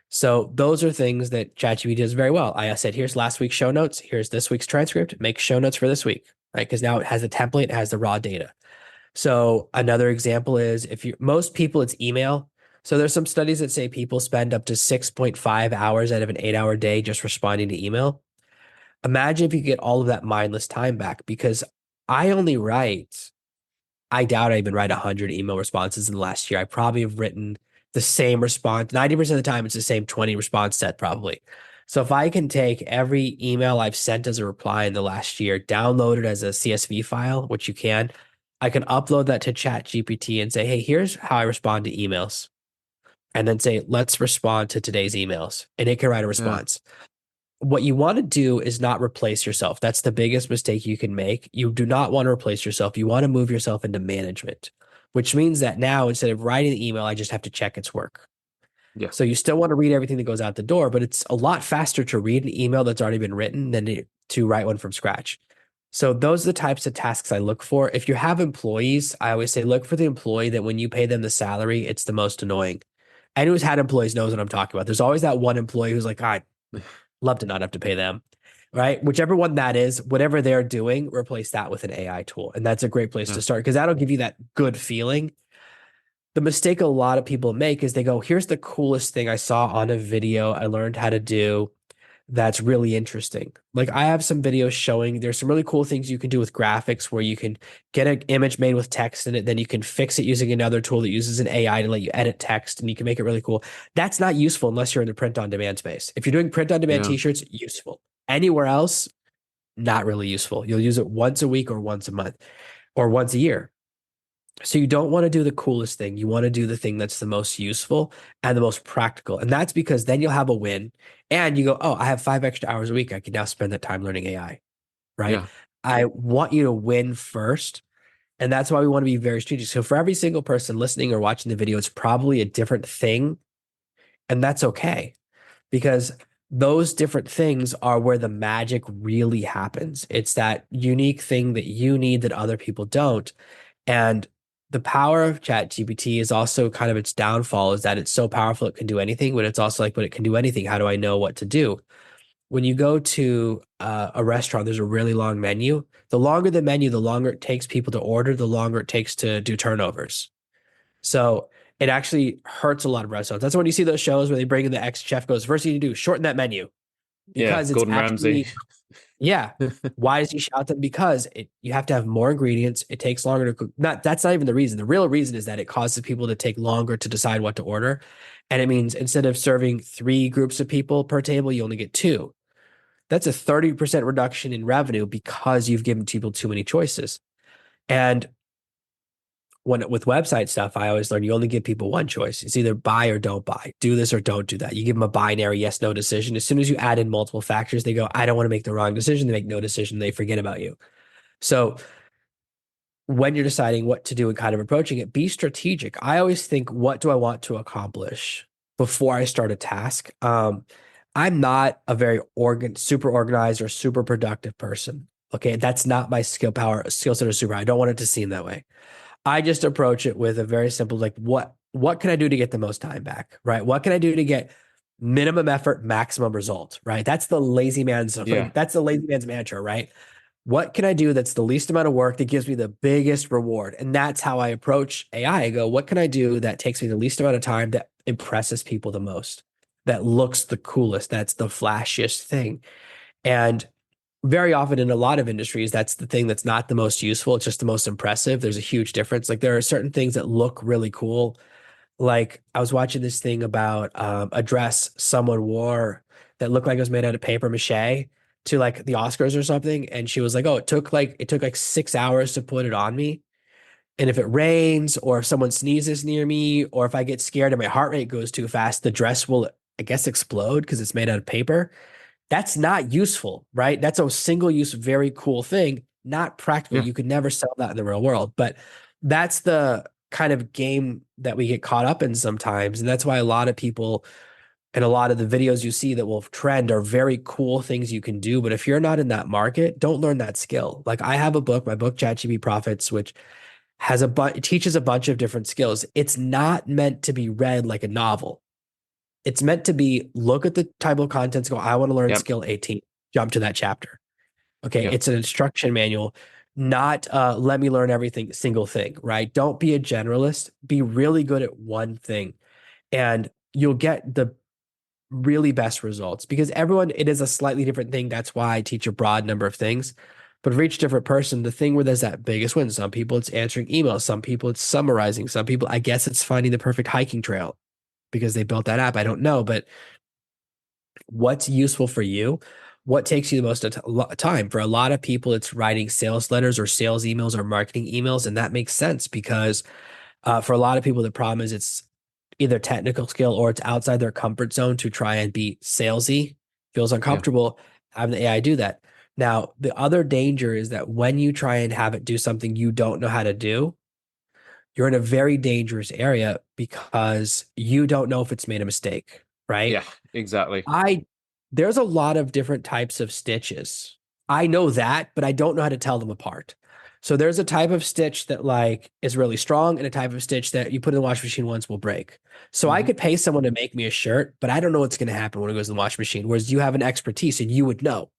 So those are things that ChatGPT does very well. I said, here's last week's show notes. Here's this week's transcript. Make show notes for this week, right? Because now it has the template, it has the raw data. So another example is most people, it's email. So there's some studies that say people spend up to 6.5 hours out of an 8 hour day just responding to email. Imagine if you get all of that mindless time back because I only write I doubt I even write 100 email responses in the last year. I probably have written the same response. 90% of the time, it's the same 20 response set, probably. So if I can take every email I've sent as a reply in the last year, download it as a CSV file, which you I can upload that to ChatGPT and say, hey, here's how I respond to emails. And then say, let's respond to today's emails. And it can write a Yeah. response. What you want to do is not replace yourself. That's the biggest mistake you can make. You do not want to replace yourself. You want to move yourself into management, which means that now instead of writing the email, I just have to check its work. Yeah. So you still want to read everything that goes out the door, but it's a lot faster to read an email that's already been written than to write one from scratch. So those are the types of tasks I look for. If you have employees, I always say look for the employee that when you pay them the salary, it's the most annoying. Anyone who's had employees knows what I'm talking about. There's always that one employee who's like, I love to not have to pay them, right? Whichever one that is, whatever they're doing, replace that with an AI tool. And that's a great place Yeah. to start because that'll give you that good feeling. The mistake a lot of people make is they go, here's the coolest thing I saw on a video I learned how to do that's really interesting. Like I have some videos showing there's some really cool things you can do with graphics where you can get an image made with text in it, then you can fix it using another tool that uses an AI to let you edit text and you can make it really cool. That's not useful unless you're in the print on demand space. If you're doing print on demand Yeah. t-shirts, useful. Anywhere else, not really useful. You'll use it once a week or once a month or once a year. So you don't want to do the coolest thing. You want to do the thing that's the most useful and the most practical. And that's because then you'll have a win and you go, oh, I have 5 extra hours a week. I can now spend that time learning AI, right? Yeah. I want you to win first. And that's why we want to be very strategic. So for every single person listening or watching the video, it's probably a different thing. And that's okay because those different things are where the magic really happens. It's that unique thing that you need that other people don't. And the power of ChatGPT is also kind of its downfall is that it's so powerful it can do anything, but it's also like, but it can do anything. How do I know what to do? When you go to a restaurant, there's a really long menu. The longer the menu, the longer it takes people to order, the longer it takes to do turnovers. So it actually hurts a lot of restaurants. That's when you see those shows where they bring in the ex-chef goes, first thing you do, shorten that menu Yeah, because it's Gordon Ramsay. actually, yeah. Why does he shout them? Because you have to have more ingredients. It takes longer to cook. That's not even the reason. The real reason is that it causes people to take longer to decide what to order. And it means instead of serving 3 groups of people per table, you only get 2. That's a 30% reduction in revenue because you've given people too many choices. And when with website stuff, I always learn you only give people one choice. It's either buy or don't buy, do this or don't do that. You give them a binary yes, no decision. As soon as you add in multiple factors, they go, I don't want to make the wrong decision. They make no decision. They forget about you. So when you're deciding what to do and kind of approaching it, be strategic. I always think, what do I want to accomplish before I start a task? I'm not a very super organized or super productive person. Okay, that's not my skill set or super. I don't want it to seem that way. I just approach it with a very simple, like, what can I do to get the most time back? Right? What can I do to get minimum effort, maximum result? Right? Yeah. That's the lazy man's mantra, right? What can I do that's the least amount of work that gives me the biggest reward? And that's how I approach AI. I go, what can I do that takes me the least amount of time that impresses people the most, that looks the coolest, that's the flashiest thing? And very often in a lot of industries, that's the thing that's not the most useful. It's just the most impressive. There's a huge difference. Like there are certain things that look really cool. Like I was watching this thing about a dress someone wore that looked like it was made out of paper mache to like the Oscars or something. And she was like, oh, it took like 6 hours to put it on me. And if it rains or if someone sneezes near me or if I get scared and my heart rate goes too fast, the dress will, I guess, explode because it's made out of paper. That's not useful, right? That's a single use, very cool thing, not practical. Yeah. You could never sell that in the real world. But that's the kind of game that we get caught up in sometimes. And that's why a lot of people and a lot of the videos you see that will trend are very cool things you can do. But if you're not in that market, don't learn that skill. Like I have a book, my book, ChatGPT Profits, which has it teaches a bunch of different skills. It's not meant to be read like a novel. It's meant to be look at the type of contents, go, I want to learn Yep. skill 18, jump to that chapter. Okay. Yep. It's an instruction manual, not let me learn everything, single thing, right? Don't be a generalist. Be really good at one thing and you'll get the really best results because it is a slightly different thing. That's why I teach a broad number of things. But for each different person, the thing where there's that biggest win, some people it's answering emails, some people it's summarizing, some people, I guess it's finding the perfect hiking trail because they built that app. I don't know, but what's useful for you, what takes you the most time. For a lot of people, it's writing sales letters or sales emails or marketing emails. And that makes sense because for a lot of people, the problem is it's either technical skill or it's outside their comfort zone to try and be salesy, feels Yeah. uncomfortable, having the AI do that. Now, the other danger is that when you try and have it do something you don't know how to do, you're in a very dangerous area because you don't know if it's made a mistake, right? Yeah. Exactly. I There's a lot of different types of stitches. I know that, but I don't know how to tell them apart. So there's a type of stitch that like is really strong and a type of stitch that you put in the washing machine once will break. So I Hmm. could pay someone to make me a shirt, but I don't know what's going to happen when it goes in the washing machine. Whereas you have an expertise and you would know.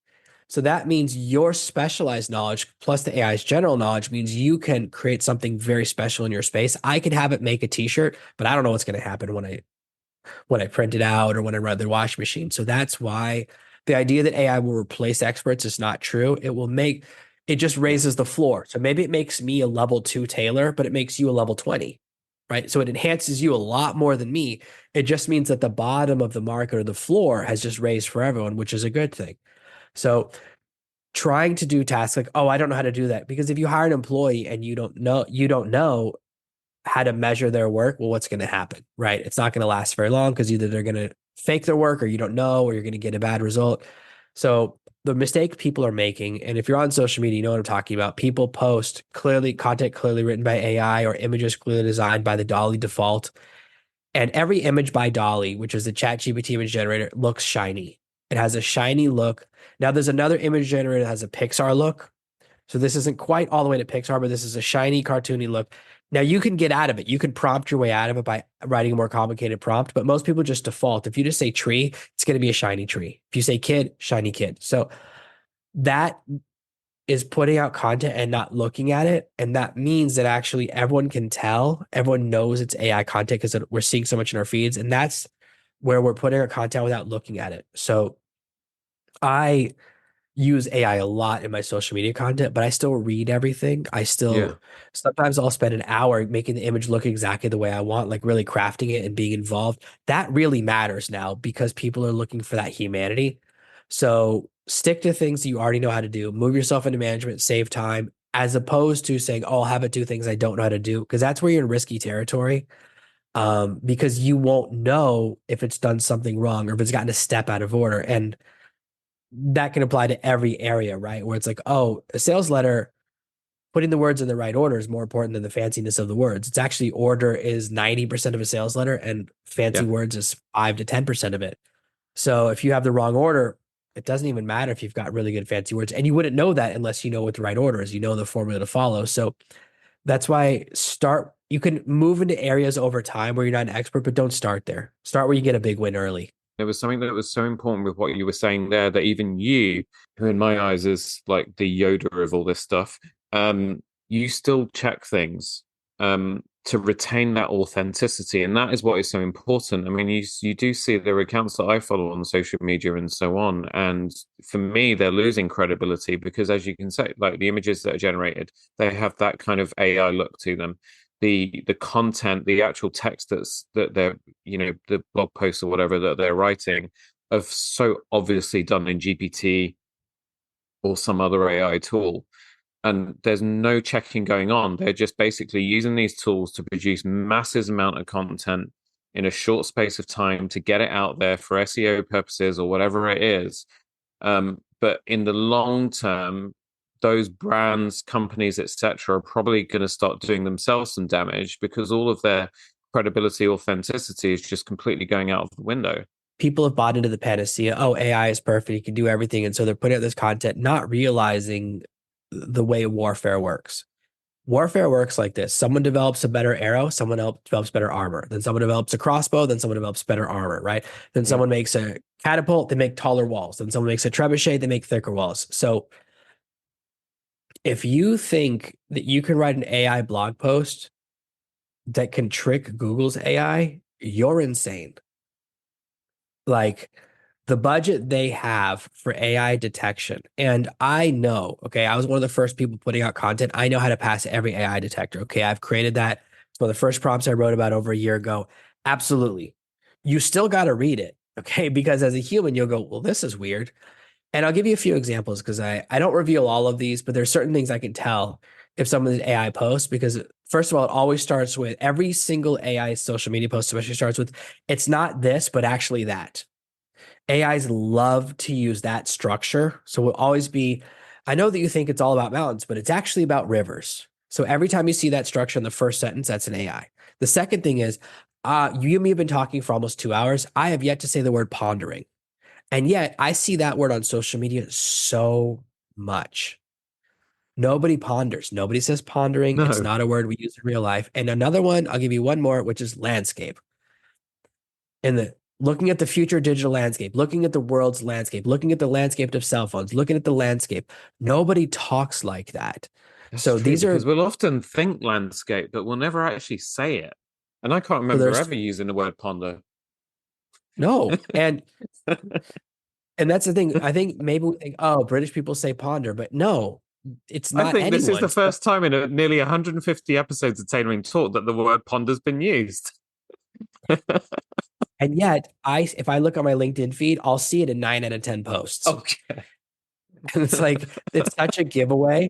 So that means your specialized knowledge plus the AI's general knowledge means you can create something very special in your space. I could have it make a t-shirt, but I don't know what's going to happen when I print it out or when I run the washing machine. So that's why the idea that AI will replace experts is not true. It just Yeah. raises the floor. So maybe it makes me a level 2 tailor, but it makes you a level 20, right? So it enhances you a lot more than me. It just means that the bottom of the market or the floor has just raised for everyone, which is a good thing. So trying to do tasks like, oh, I don't know how to do that. Because if you hire an employee and you don't know how to measure their work, well, what's going to happen, right? It's not going to last very long because either they're going to fake their work or you don't know, or you're going to get a bad result. So the mistake people are making, and if you're on social media, you know what I'm talking about. People post content clearly written by AI or images clearly designed by the Dolly default. And every image by Dolly, which is the ChatGPT image generator, looks shiny. It has a shiny look. Now there's another image generator that has a Pixar look. So this isn't quite all the way to Pixar, but this is a shiny, cartoony look. Now you can get out of it. You can prompt your way out of it by writing a more complicated prompt, but most people just default. If you just say tree, it's going to be a shiny tree. If you say kid, shiny kid. So that is putting out content and not looking at it. And that means that actually everyone can tell, everyone knows it's AI content because we're seeing so much in our feeds. And that's where we're putting our content without looking at it. So I use AI a lot in my social media content, but I still read everything. I Yeah. still sometimes I'll spend an hour making the image look exactly the way I want, like really crafting it and being involved. That really matters now because people are looking for that humanity. So stick to things that you already know how to do. Move yourself into management, save time, as opposed to saying, "Oh, I'll have it do things I don't know how to do," because that's where you're in risky territory. Because you won't know if it's done something wrong or if it's gotten a step out of order. And that can apply to every area, right? Where it's like, oh, a sales letter, putting the words in the right order is more important than the fanciness of the words. It's actually order is 90% of a sales letter and fancy Yeah. words is 5 to 10% of it. So if you have the wrong order, it doesn't even matter if you've got really good fancy words. And you wouldn't know that unless you know what the right order is, you know the formula to follow. So that's why you can move into areas over time where you're not an expert, but don't start there. Start where you get a big win early. There was something that was so important with what you were saying there that even you, who in my eyes is like the Yoda of all this stuff, you still check things to retain that authenticity, and that is what is so important. I mean, you do see there are accounts that I follow on social media and so on, and for me, they're losing credibility because, as you can say, like the images that are generated, they have that kind of AI look to them. The content, the actual text that they're the blog posts or whatever that they're writing have so obviously done in GPT or some other AI tool. And there's no checking going on. They're just basically using these tools to produce massive amount of content in a short space of time to get it out there for SEO purposes or whatever it is. But in the long term, those brands, companies, etc., are probably going to start doing themselves some damage because all of their credibility, authenticity is just completely going out of the window. People have bought into the panacea. Oh, AI is perfect. It can do everything. And so they're putting out this content, not realizing the way warfare works. Warfare works like this. Someone develops a better arrow, someone else develops better armor. Then someone develops a crossbow, then someone develops better armor, right? Then Yeah. someone makes a catapult, they make taller walls. Then someone makes a trebuchet, they make thicker walls. So if you think that you can write an AI blog post that can trick Google's AI, you're insane. Like the budget they have for AI detection. And I know, okay, I was one of the first people putting out content. I know how to pass every AI detector. Okay, I've created that. It's one of the first prompts I wrote about over a year ago. Absolutely. You still got to read it, okay? Because as a human, you'll go, well, this is weird. And I'll give you a few examples because I don't reveal all of these, but there's certain things I can tell if someone's AI post because first of all, it always starts with every single AI social media post, especially starts with, it's not this, but actually that. AIs love to use that structure. So it will always be, I know that you think it's all about mountains, but it's actually about rivers. So every time you see that structure in the first sentence, that's an AI. The second thing is, you and me have been talking for almost 2 hours. I have yet to say the word pondering. And yet I see that word on social media so much. Nobody ponders. Nobody says pondering. It's No. not a word we use in real life. And another one, I'll give you one more, which is landscape. In the looking at the future digital landscape, looking at the world's landscape, looking at the landscape of cell phones, looking at the landscape. Nobody talks like that. That's So true these are because we'll often think landscape, but we'll never actually say it. And I can't so remember there's ever using the word ponder. no. And that's the thing. I think maybe we think, oh, British people say ponder, but no, it's I not think this is the anyone. first time in nearly 150 episodes of Tailoring Talk that the word ponder's been used. And yet, if I look on my LinkedIn feed, I'll see it in 9 out of 10 posts. Okay. And it's like it's such a giveaway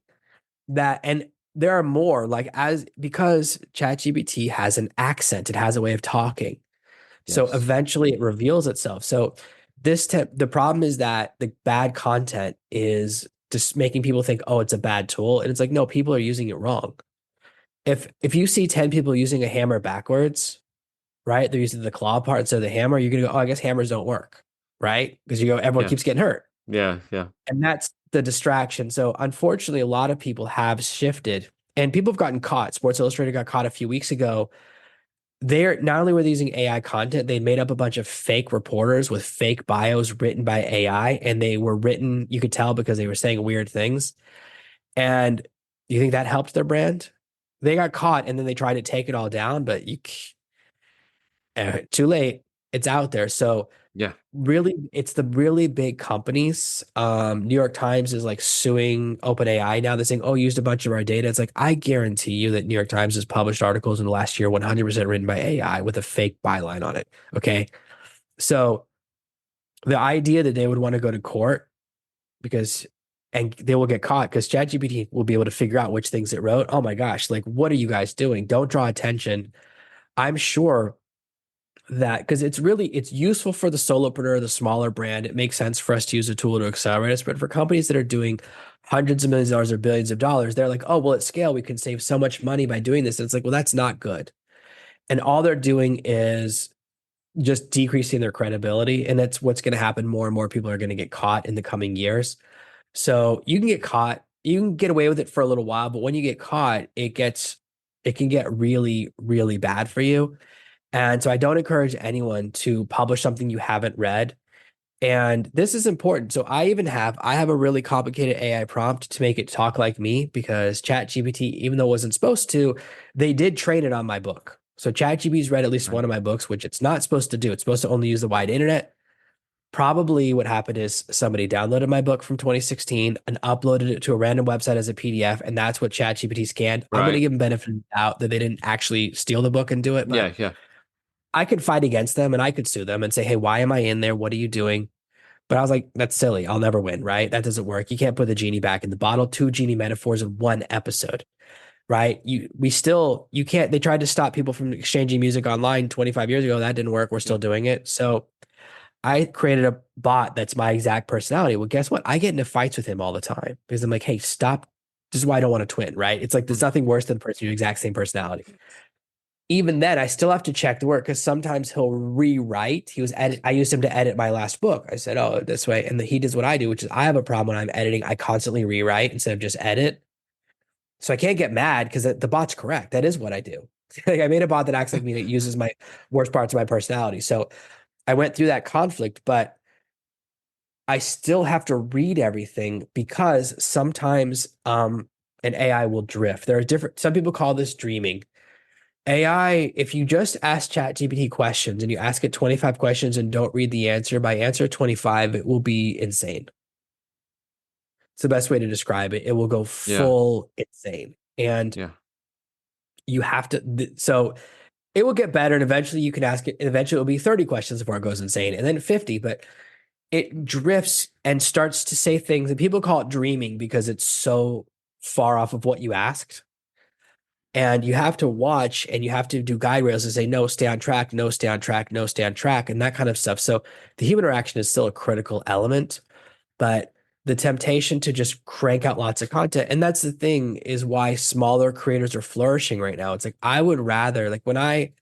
that and there are more like as because ChatGPT has an accent, it has a way of talking. So Yes. eventually it reveals itself. So the problem is that the bad content is just making people think, oh, it's a bad tool. And it's like, no, people are using it wrong. If you see 10 people using a hammer backwards, right? They're using the claw part instead of the hammer, you're gonna go, oh, I guess hammers don't work, right? Because you go, everyone Yeah. keeps getting hurt. Yeah. Yeah. And that's the distraction. So unfortunately, a lot of people have shifted. And people have gotten caught. Sports Illustrated got caught a few weeks ago. They're not only were they using AI content, they made up a bunch of fake reporters with fake bios written by AI, and they were written, you could tell because they were saying weird things. And you think that helped their brand? They got caught and then they tried to take it all down, but too late. It's out there. So Yeah. really, it's the really big companies. New York Times is like suing OpenAI now. They're saying, "Oh, you used a bunch of our data." It's like, I guarantee you that New York Times has published articles in the last year 100% written by AI with a fake byline on it. Okay. So the idea that they would want to go to court because and they will get caught because ChatGPT will be able to figure out which things it wrote. Oh my gosh, like what are you guys doing? Don't draw attention. I'm sure that because it's useful for the solopreneur, the smaller brand. It makes sense for us to use a tool to accelerate us. But for companies that are doing hundreds of millions of dollars or billions of dollars, they're like, oh, well, at scale, we can save so much money by doing this. And it's like, well, that's not good. And all they're doing is just decreasing their credibility. And that's what's going to happen. More and more people are going to get caught in the coming years. So you can get caught, you can get away with it for a little while, but when you get caught, it can get really, really bad for you. And so I don't encourage anyone to publish something you haven't read. And this is important. So I have a really complicated AI prompt to make it talk like me because ChatGPT, even though it wasn't supposed to, they did train it on my book. So ChatGPT's read at least Right. one of my books, which it's not supposed to do. It's supposed to only use the wide internet. Probably what happened is somebody downloaded my book from 2016 and uploaded it to a random website as a PDF, and that's what ChatGPT scanned. I'm going to Right. give them benefit of the doubt that they didn't actually steal the book and do it, but Yeah. Yeah. I could fight against them and I could sue them and say, hey, why am I in there? What are you doing? But I was like, that's silly. I'll never win, right? That doesn't work. You can't put the genie back in the bottle. Two genie metaphors in one episode, right? You can't, they tried to stop people from exchanging music online 25 years ago. That didn't work. We're Yeah. still doing it. So I created a bot that's my exact personality. Well, guess what? I get into fights with him all the time because I'm like, hey, stop. This is why I don't want to twin, right? It's like there's Mm. nothing worse than the person with your exact same personality. Even then, I still have to check the work because sometimes he'll rewrite. I used him to edit my last book. I said, oh, this way. And he does what I do, which is I have a problem when I'm editing. I constantly rewrite instead of just edit. So I can't get mad because the bot's correct. That is what I do. Like I made a bot that acts like me that uses my worst parts of my personality. So I went through that conflict, but I still have to read everything because sometimes an AI will drift. There are different, some people call this dreaming. AI, if you just ask ChatGPT questions and you ask it 25 questions and don't read the answer, by answer 25, it will be insane. It's the best way to describe it. It will go Yeah. full insane. And Yeah. you have to, so it will get better. And eventually you can ask it, and eventually it'll be 30 questions before it goes insane, and then 50. But it drifts and starts to say things, and people call it dreaming because it's so far off of what you asked. And you have to watch and you have to do guide rails and say, no, stay on track, no, stay on track, no, stay on track, and that kind of stuff. So the human interaction is still a critical element, but the temptation to just crank out lots of content. And that's the thing is why smaller creators are flourishing right now. It's like, I would rather, like when I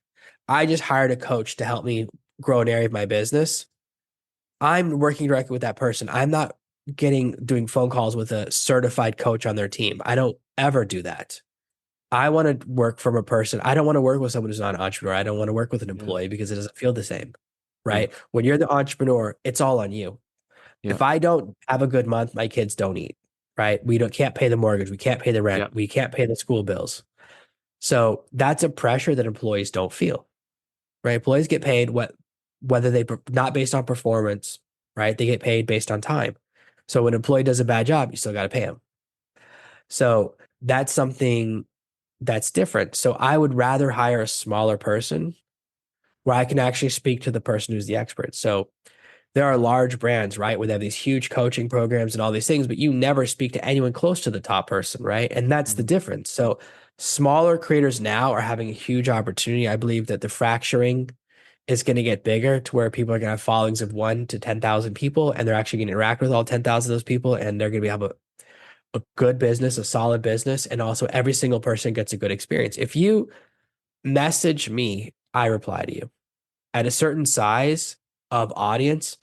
just hired a coach to help me grow an area of my business. I'm working directly with that person. I'm not doing phone calls with a certified coach on their team. I don't ever do that. I want to work from a person. I don't want to work with someone who's not an entrepreneur. I don't want to work with an Yeah. employee because it doesn't feel the same, Yeah. right? When you're the entrepreneur, it's all on you. Yeah. If I don't have a good month, my kids don't eat, right? We don't can't pay the mortgage, we can't pay the rent, Yeah. we can't pay the school bills. So that's a pressure that employees don't feel, right? Employees get paid whether they not based on performance, right? They get paid based on time. So when an employee does a bad job, you still got to pay them. So that's something that's different. So I would rather hire a smaller person where I can actually speak to the person who's the expert. So there are large brands, right, where they have these huge coaching programs and all these things, but you never speak to anyone close to the top person, right? And that's the Mhm. difference. So smaller creators now are having a huge opportunity. I believe that the fracturing is going to get bigger to where people are going to have followings of 1 to 10,000 people, and they're actually going to interact with all 10,000 of those people, and they're going to have a good business, a solid business, and also every single person gets a good experience. If you message me, I reply to you. At a certain size of audience,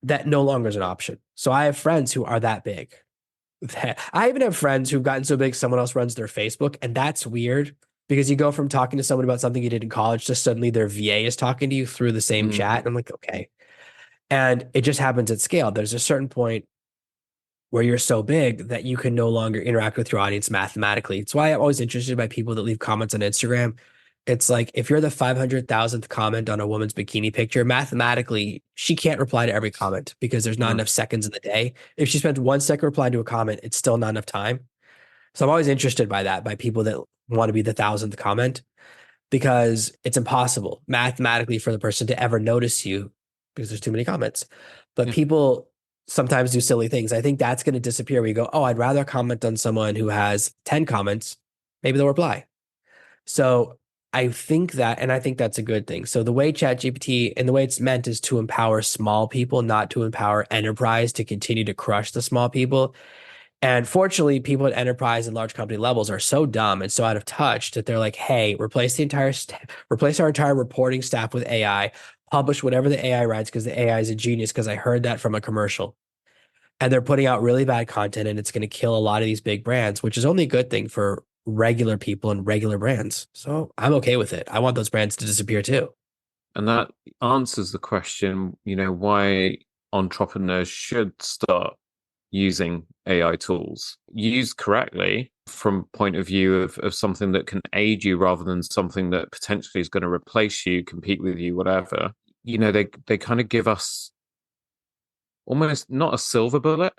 that no longer is an option. So I have friends who are that big. I even have friends who've gotten so big, someone else runs their Facebook, and that's weird because you go from talking to someone about something you did in college to suddenly their VA is talking to you through the same chat. Mm. And I'm like, okay. And it just happens at scale. There's a certain point where you're so big that you can no longer interact with your audience mathematically. It's why I'm always interested by people that leave comments on Instagram. It's like if you're the 500,000th comment on a woman's bikini picture, mathematically, she can't reply to every comment because there's not Mm. enough seconds in the day. If she spends 1 second replying to a comment, it's still not enough time. So I'm always interested by that, by people that want to be the 1,000th comment, because it's impossible mathematically for the person to ever notice you because there's too many comments. But Yeah. people sometimes do silly things. I think that's going to disappear where you go, oh, I'd rather comment on someone who has 10 comments. Maybe they'll reply. So I think that, and I think that's a good thing. So the way ChatGPT and the way it's meant is to empower small people, not to empower enterprise to continue to crush the small people. And fortunately, people at enterprise and large company levels are so dumb and so out of touch that they're like, "Hey, replace our entire reporting staff with AI, publish whatever the AI writes because the AI is a genius because I heard that from a commercial." And they're putting out really bad content and it's going to kill a lot of these big brands, which is only a good thing for regular people and regular brands. So I'm okay with it. I want those brands to disappear too. And that answers the question, why entrepreneurs should start using AI tools used correctly from point of view of something that can aid you rather than something that potentially is going to replace you, compete with you, whatever. They kind of give us almost not a silver bullet,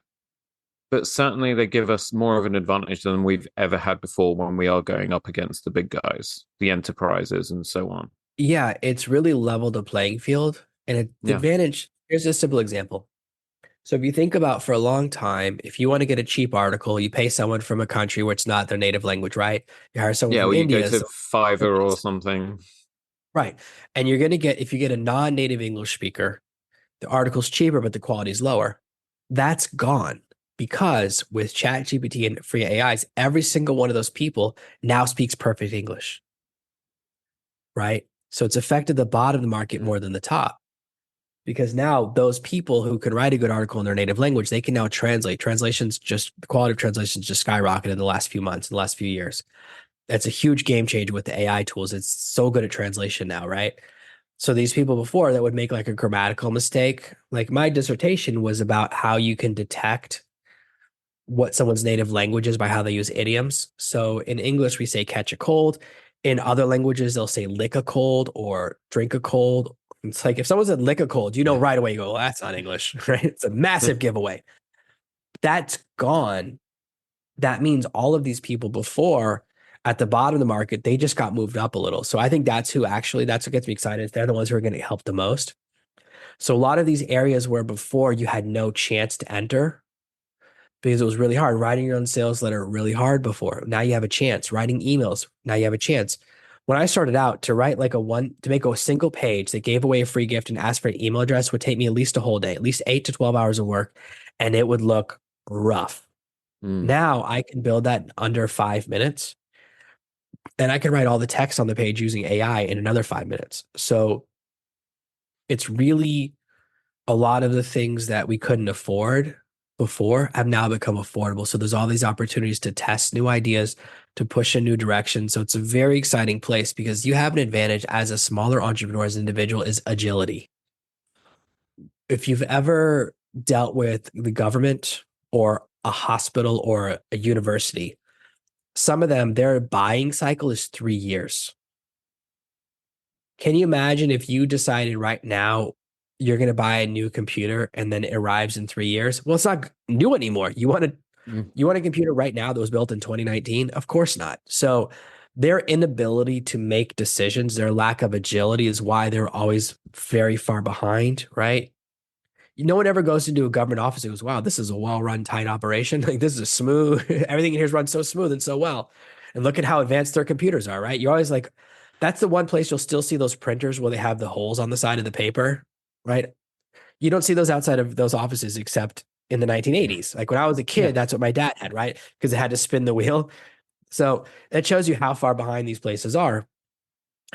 but certainly they give us more of an advantage than we've ever had before when we are going up against the big guys, the enterprises, and so on. Yeah, it's really leveled the playing field. The Yeah. advantage, here's a simple example. So if you think about for a long time, if you want to get a cheap article, you pay someone from a country where it's not their native language, right? You hire someone Yeah, from or you go India, to someone from Fiverr or Philippines, something. right? And you're going to get, if you get a non-native English speaker, the article's cheaper, but the quality is lower. That's gone because with ChatGPT and free AIs, every single one of those people now speaks perfect English, right? So it's affected the bottom of the market more than the top. Because now those people who can write a good article in their native language, they can now translate. The quality of translations just skyrocketed in the last few months, in the last few years. That's a huge game changer with the AI tools. It's so good at translation now, right? So these people before that would make like a grammatical mistake, like my dissertation was about how you can detect what someone's native language is by how they use idioms. So in English, we say catch a cold. In other languages, they'll say lick a cold or drink a cold. It's like if someone said lick a cold, you know right away, you go, well, that's not English, right? It's a massive giveaway. That's gone. That means all of these people before at the bottom of the market, they just got moved up a little. So I think that's what gets me excited. They're the ones who are going to help the most. So a lot of these areas where before you had no chance to enter, because it was really hard. Writing your own sales letter, really hard before. Now you have a chance. Writing emails, now you have a chance. When I started out to make a single page that gave away a free gift and asked for an email address would take me at least a whole day, at least 8 to 12 hours of work, and it would look rough. Mm. Now I can build that in under 5 minutes and I can write all the text on the page using AI in another 5 minutes. So it's really a lot of the things that we couldn't afford before have now become affordable. So there's all these opportunities to test new ideas, to push in new directions. So it's a very exciting place because you have an advantage as a smaller entrepreneur, as an individual, is agility. If you've ever dealt with the government or a hospital or a university, some of them, their buying cycle is 3 years. Can you imagine if you decided right now you're going to buy a new computer and then it arrives in 3 years? Well, it's not new anymore. Mm. You want a computer right now that was built in 2019? Of course not. So their inability to make decisions, their lack of agility is why they're always very far behind, right? No one ever goes into a government office and goes, wow, this is a well-run, tight operation. Like this is a smooth, everything in here is run so smooth and so well. And look at how advanced their computers are, right? You're always like, that's the one place you'll still see those printers where they have the holes on the side of the paper, right? You don't see those outside of those offices except in the 1980s. Like when I was a Yeah. kid, that's what my dad had, right? Because it had to spin the wheel. So it shows you how far behind these places are.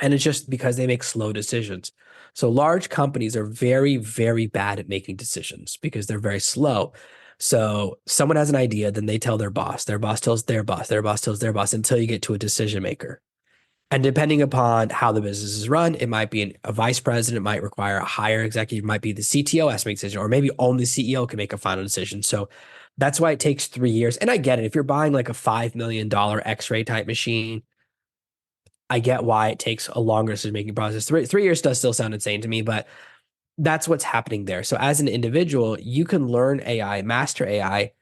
And it's just because they make slow decisions. So large companies are very, very bad at making decisions because they're very slow. So someone has an idea, then they tell their boss tells their boss, their boss tells their boss until you get to a decision maker. And depending upon how the business is run, it might be a vice president, might require a higher executive, might be the CTO has to make a decision, or maybe only the CEO can make a final decision. So that's why it takes 3 years. And I get it. If you're buying like a $5 million X-ray type machine, I get why it takes a longer decision making process. Three years does still sound insane to me, but that's what's happening there. So as an individual, you can learn AI, master AI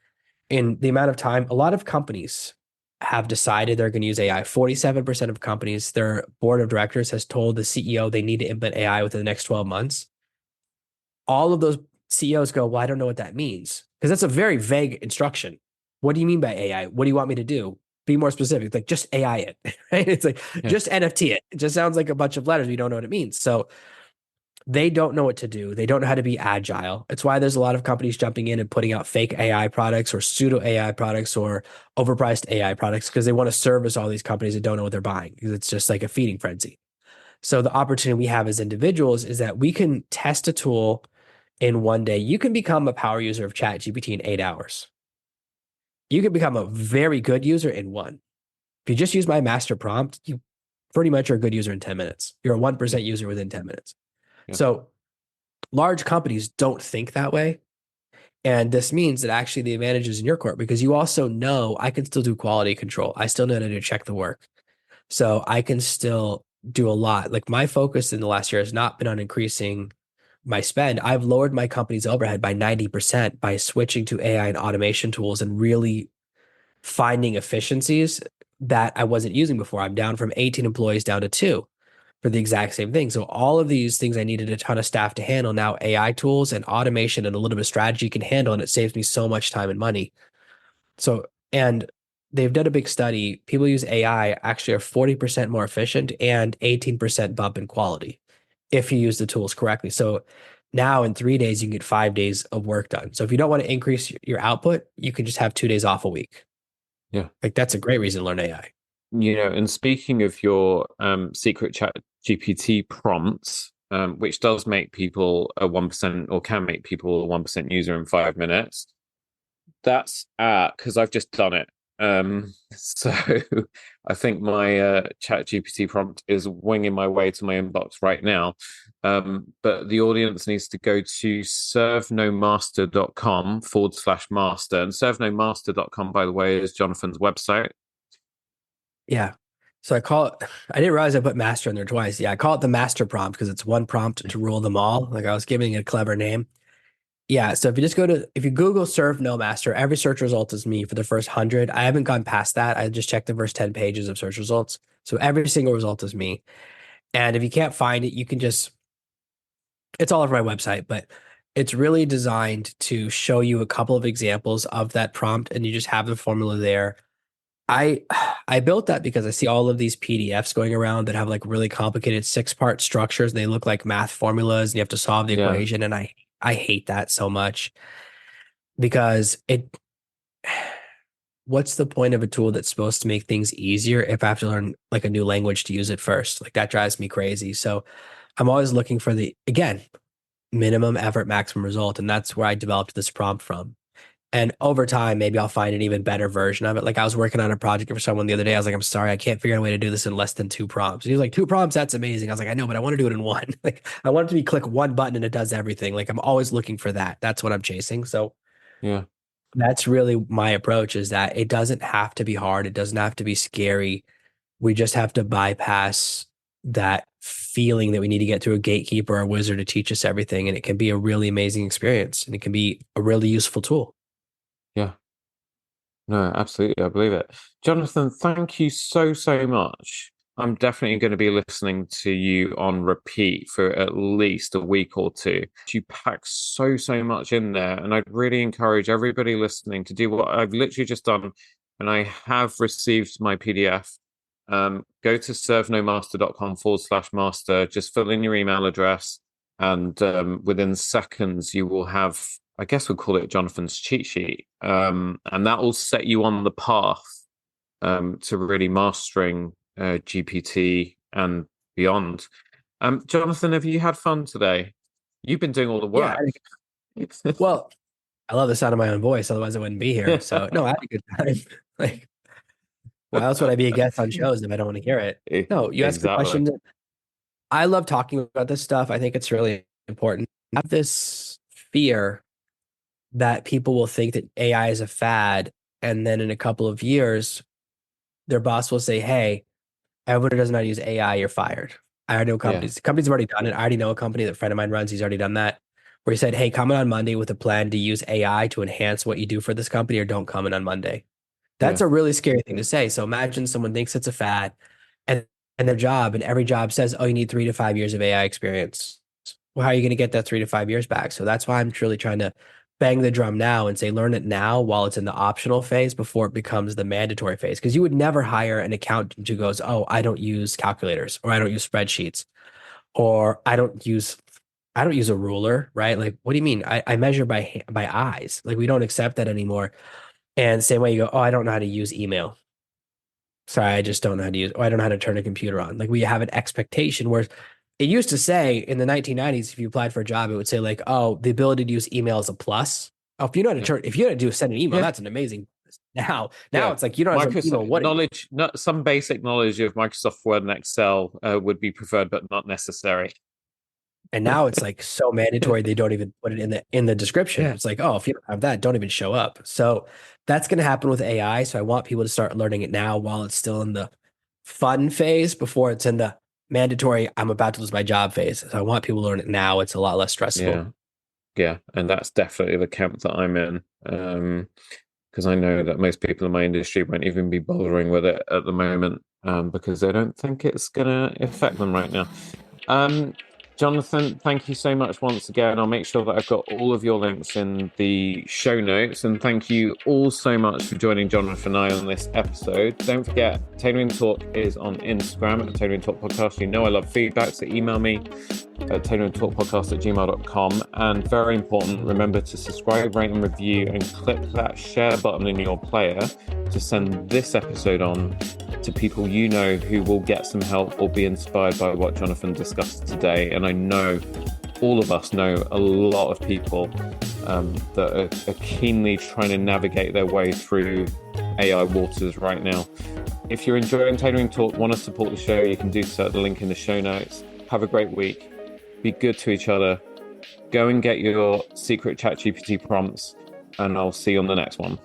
in the amount of time. A lot of companies have decided they're going to use AI. 47% of companies, their board of directors has told the CEO they need to implement AI within the next 12 months. All of those CEOs go, well, I don't know what that means. Because that's a very vague instruction. What do you mean by AI? What do you want me to do? Be more specific. Like just AI it, right? It's like Yeah. just NFT it. It just sounds like a bunch of letters. You don't know what it means. So they don't know what to do. They don't know how to be agile. It's why there's a lot of companies jumping in and putting out fake AI products or pseudo AI products or overpriced AI products because they want to service all these companies that don't know what they're buying because it's just like a feeding frenzy. So the opportunity we have as individuals is that we can test a tool in one day. You can become a power user of ChatGPT in 8 hours. You can become a very good user in one. If you just use my master prompt, you pretty much are a good user in 10 minutes. You're a 1% user within 10 minutes. Yeah. So large companies don't think that way. And this means that actually the advantage is in your court because you also know I can still do quality control. I still know how to check the work. So I can still do a lot. Like my focus in the last year has not been on increasing my spend. I've lowered my company's overhead by 90% by switching to AI and automation tools and really finding efficiencies that I wasn't using before. I'm down from 18 employees down to two for the exact same thing. So all of these things I needed a ton of staff to handle, now AI tools and automation and a little bit of strategy can handle, and it saves me so much time and money. So, and they've done a big study. People use AI actually are 40% more efficient and 18% bump in quality if you use the tools correctly. So now in 3 days, you can get 5 days of work done. So if you don't want to increase your output, you can just have 2 days off a week. Yeah. Like that's a great reason to learn AI. And speaking of your secret chat GPT prompts, which does make people a 1% or can make people a 1% user in 5 minutes, that's because I've just done it. So I think my chat GPT prompt is winging my way to my inbox right now. But the audience needs to go to servenomaster.com/master. And servenomaster.com, by the way, is Jonathan's website. Yeah. So I didn't realize I put master in there twice. Yeah, I call it the master prompt because it's one prompt to rule them all. Like I was giving it a clever name. Yeah. So if you Google serve no master, every search result is me for the first 100. I haven't gone past that. I just checked the first 10 pages of search results. So every single result is me. And if you can't find it, it's all over my website, but it's really designed to show you a couple of examples of that prompt and you just have the formula there. I I built that because I see all of these PDFs going around that have like really complicated 6-part structures and they look like math formulas and you have to solve the Yeah. equation and I hate that so much because what's the point of a tool that's supposed to make things easier if I have to learn like a new language to use it first? Like that drives me crazy. So I'm always looking for the again, minimum effort, maximum result and that's where I developed this prompt from. And over time, maybe I'll find an even better version of it. Like I was working on a project for someone the other day. I was like, I'm sorry, I can't figure out a way to do this in less than 2 prompts. And he was like, 2 prompts, that's amazing. I was like, I know, but I want to do it in one. Like I want it to be click one button and it does everything. Like I'm always looking for that. That's what I'm chasing. So Yeah. that's really my approach is that it doesn't have to be hard. It doesn't have to be scary. We just have to bypass that feeling that we need to get through a gatekeeper or a wizard to teach us everything. And it can be a really amazing experience and it can be a really useful tool. Yeah. No, absolutely. I believe it. Jonathan, thank you so, so much. I'm definitely going to be listening to you on repeat for at least a week or two. You pack so, so much in there. And I'd really encourage everybody listening to do what I've literally just done. And I have received my PDF. Go to servenomaster.com/master, just fill in your email address. And within seconds, you will have, I guess we'll call it Jonathan's cheat sheet. And that will set you on the path to really mastering GPT and beyond. Jonathan, have you had fun today? You've been doing all the Yeah. work. Well, I love the sound of my own voice. Otherwise, I wouldn't be here. So no, I had a good time. Like, why else would I be a guest on shows if I don't want to hear it? No, you ask a Exactly. question. I love talking about this stuff. I think it's really important. I have this fear that people will think that AI is a fad, and then in a couple of years, their boss will say, "Hey, everyone who doesn't know how to use AI, you're fired." I already know Yeah. companies have already done it. I already know a company that a friend of mine runs. He's already done that, where he said, "Hey, come in on Monday with a plan to use AI to enhance what you do for this company, or don't come in on Monday." That's Yeah. a really scary thing to say. So imagine someone thinks it's a fad, and and their job, and every job says, "Oh, you need 3 to 5 years of AI experience." Well, how are you going to get that 3 to 5 years back? So that's why I'm truly trying to bang the drum now and say, learn it now while it's in the optional phase before it becomes the mandatory phase. Because you would never hire an accountant who goes, "Oh, I don't use calculators, or I don't use spreadsheets, or I don't use a ruler," right? Like, what do you mean? I measure by eyes. Like, we don't accept that anymore. And same way you go, "Oh, I don't know how to use email. Sorry, I just don't know how to use, or I don't know how to turn a computer on." Like, we have an expectation where it used to say in the 1990s, if you applied for a job, it would say like, "Oh, the ability to use email is a plus." Oh, Yeah. if you know how to send an email, Yeah. that's an amazing bonus. Now Yeah. it's like, you know how to send an email. Microsoft What are you? knowledge, not some basic knowledge of Microsoft Word and Excel would be preferred, but not necessary. And now it's like so mandatory they don't even put it in the description. Yeah. It's like, oh, if you don't have that, don't even show up. So that's going to happen with AI. So I want people to start learning it now while it's still in the fun phase before it's in the mandatory, I'm about to lose my job phase. So I want people to learn it now. It's a lot less stressful. Yeah. Yeah. And that's definitely the camp that I'm in. Because I know that most people in my industry won't even be bothering with it at the moment, because they don't think it's going to affect them right now. Um, Jonathan, thank you so much once again. I'll make sure that I've got all of your links in the show notes. And thank you all so much for joining Jonathan and I on this episode. Don't forget, Tailoring Talk is on Instagram at Tailoring Talk Podcast. You know I love feedback, so email me at tailoringtalkpodcast@gmail.com. And very important, remember to subscribe, rate, and review, and click that share button in your player to send this episode on to people you know who will get some help or be inspired by what Jonathan discussed today. And I know all of us know a lot of people that are keenly trying to navigate their way through AI waters right now. If you're enjoying Tailoring Talk, want to support the show, you can do so at the link in the show notes. Have a great week. Be good to each other. Go and get your secret ChatGPT prompts, and I'll see you on the next one.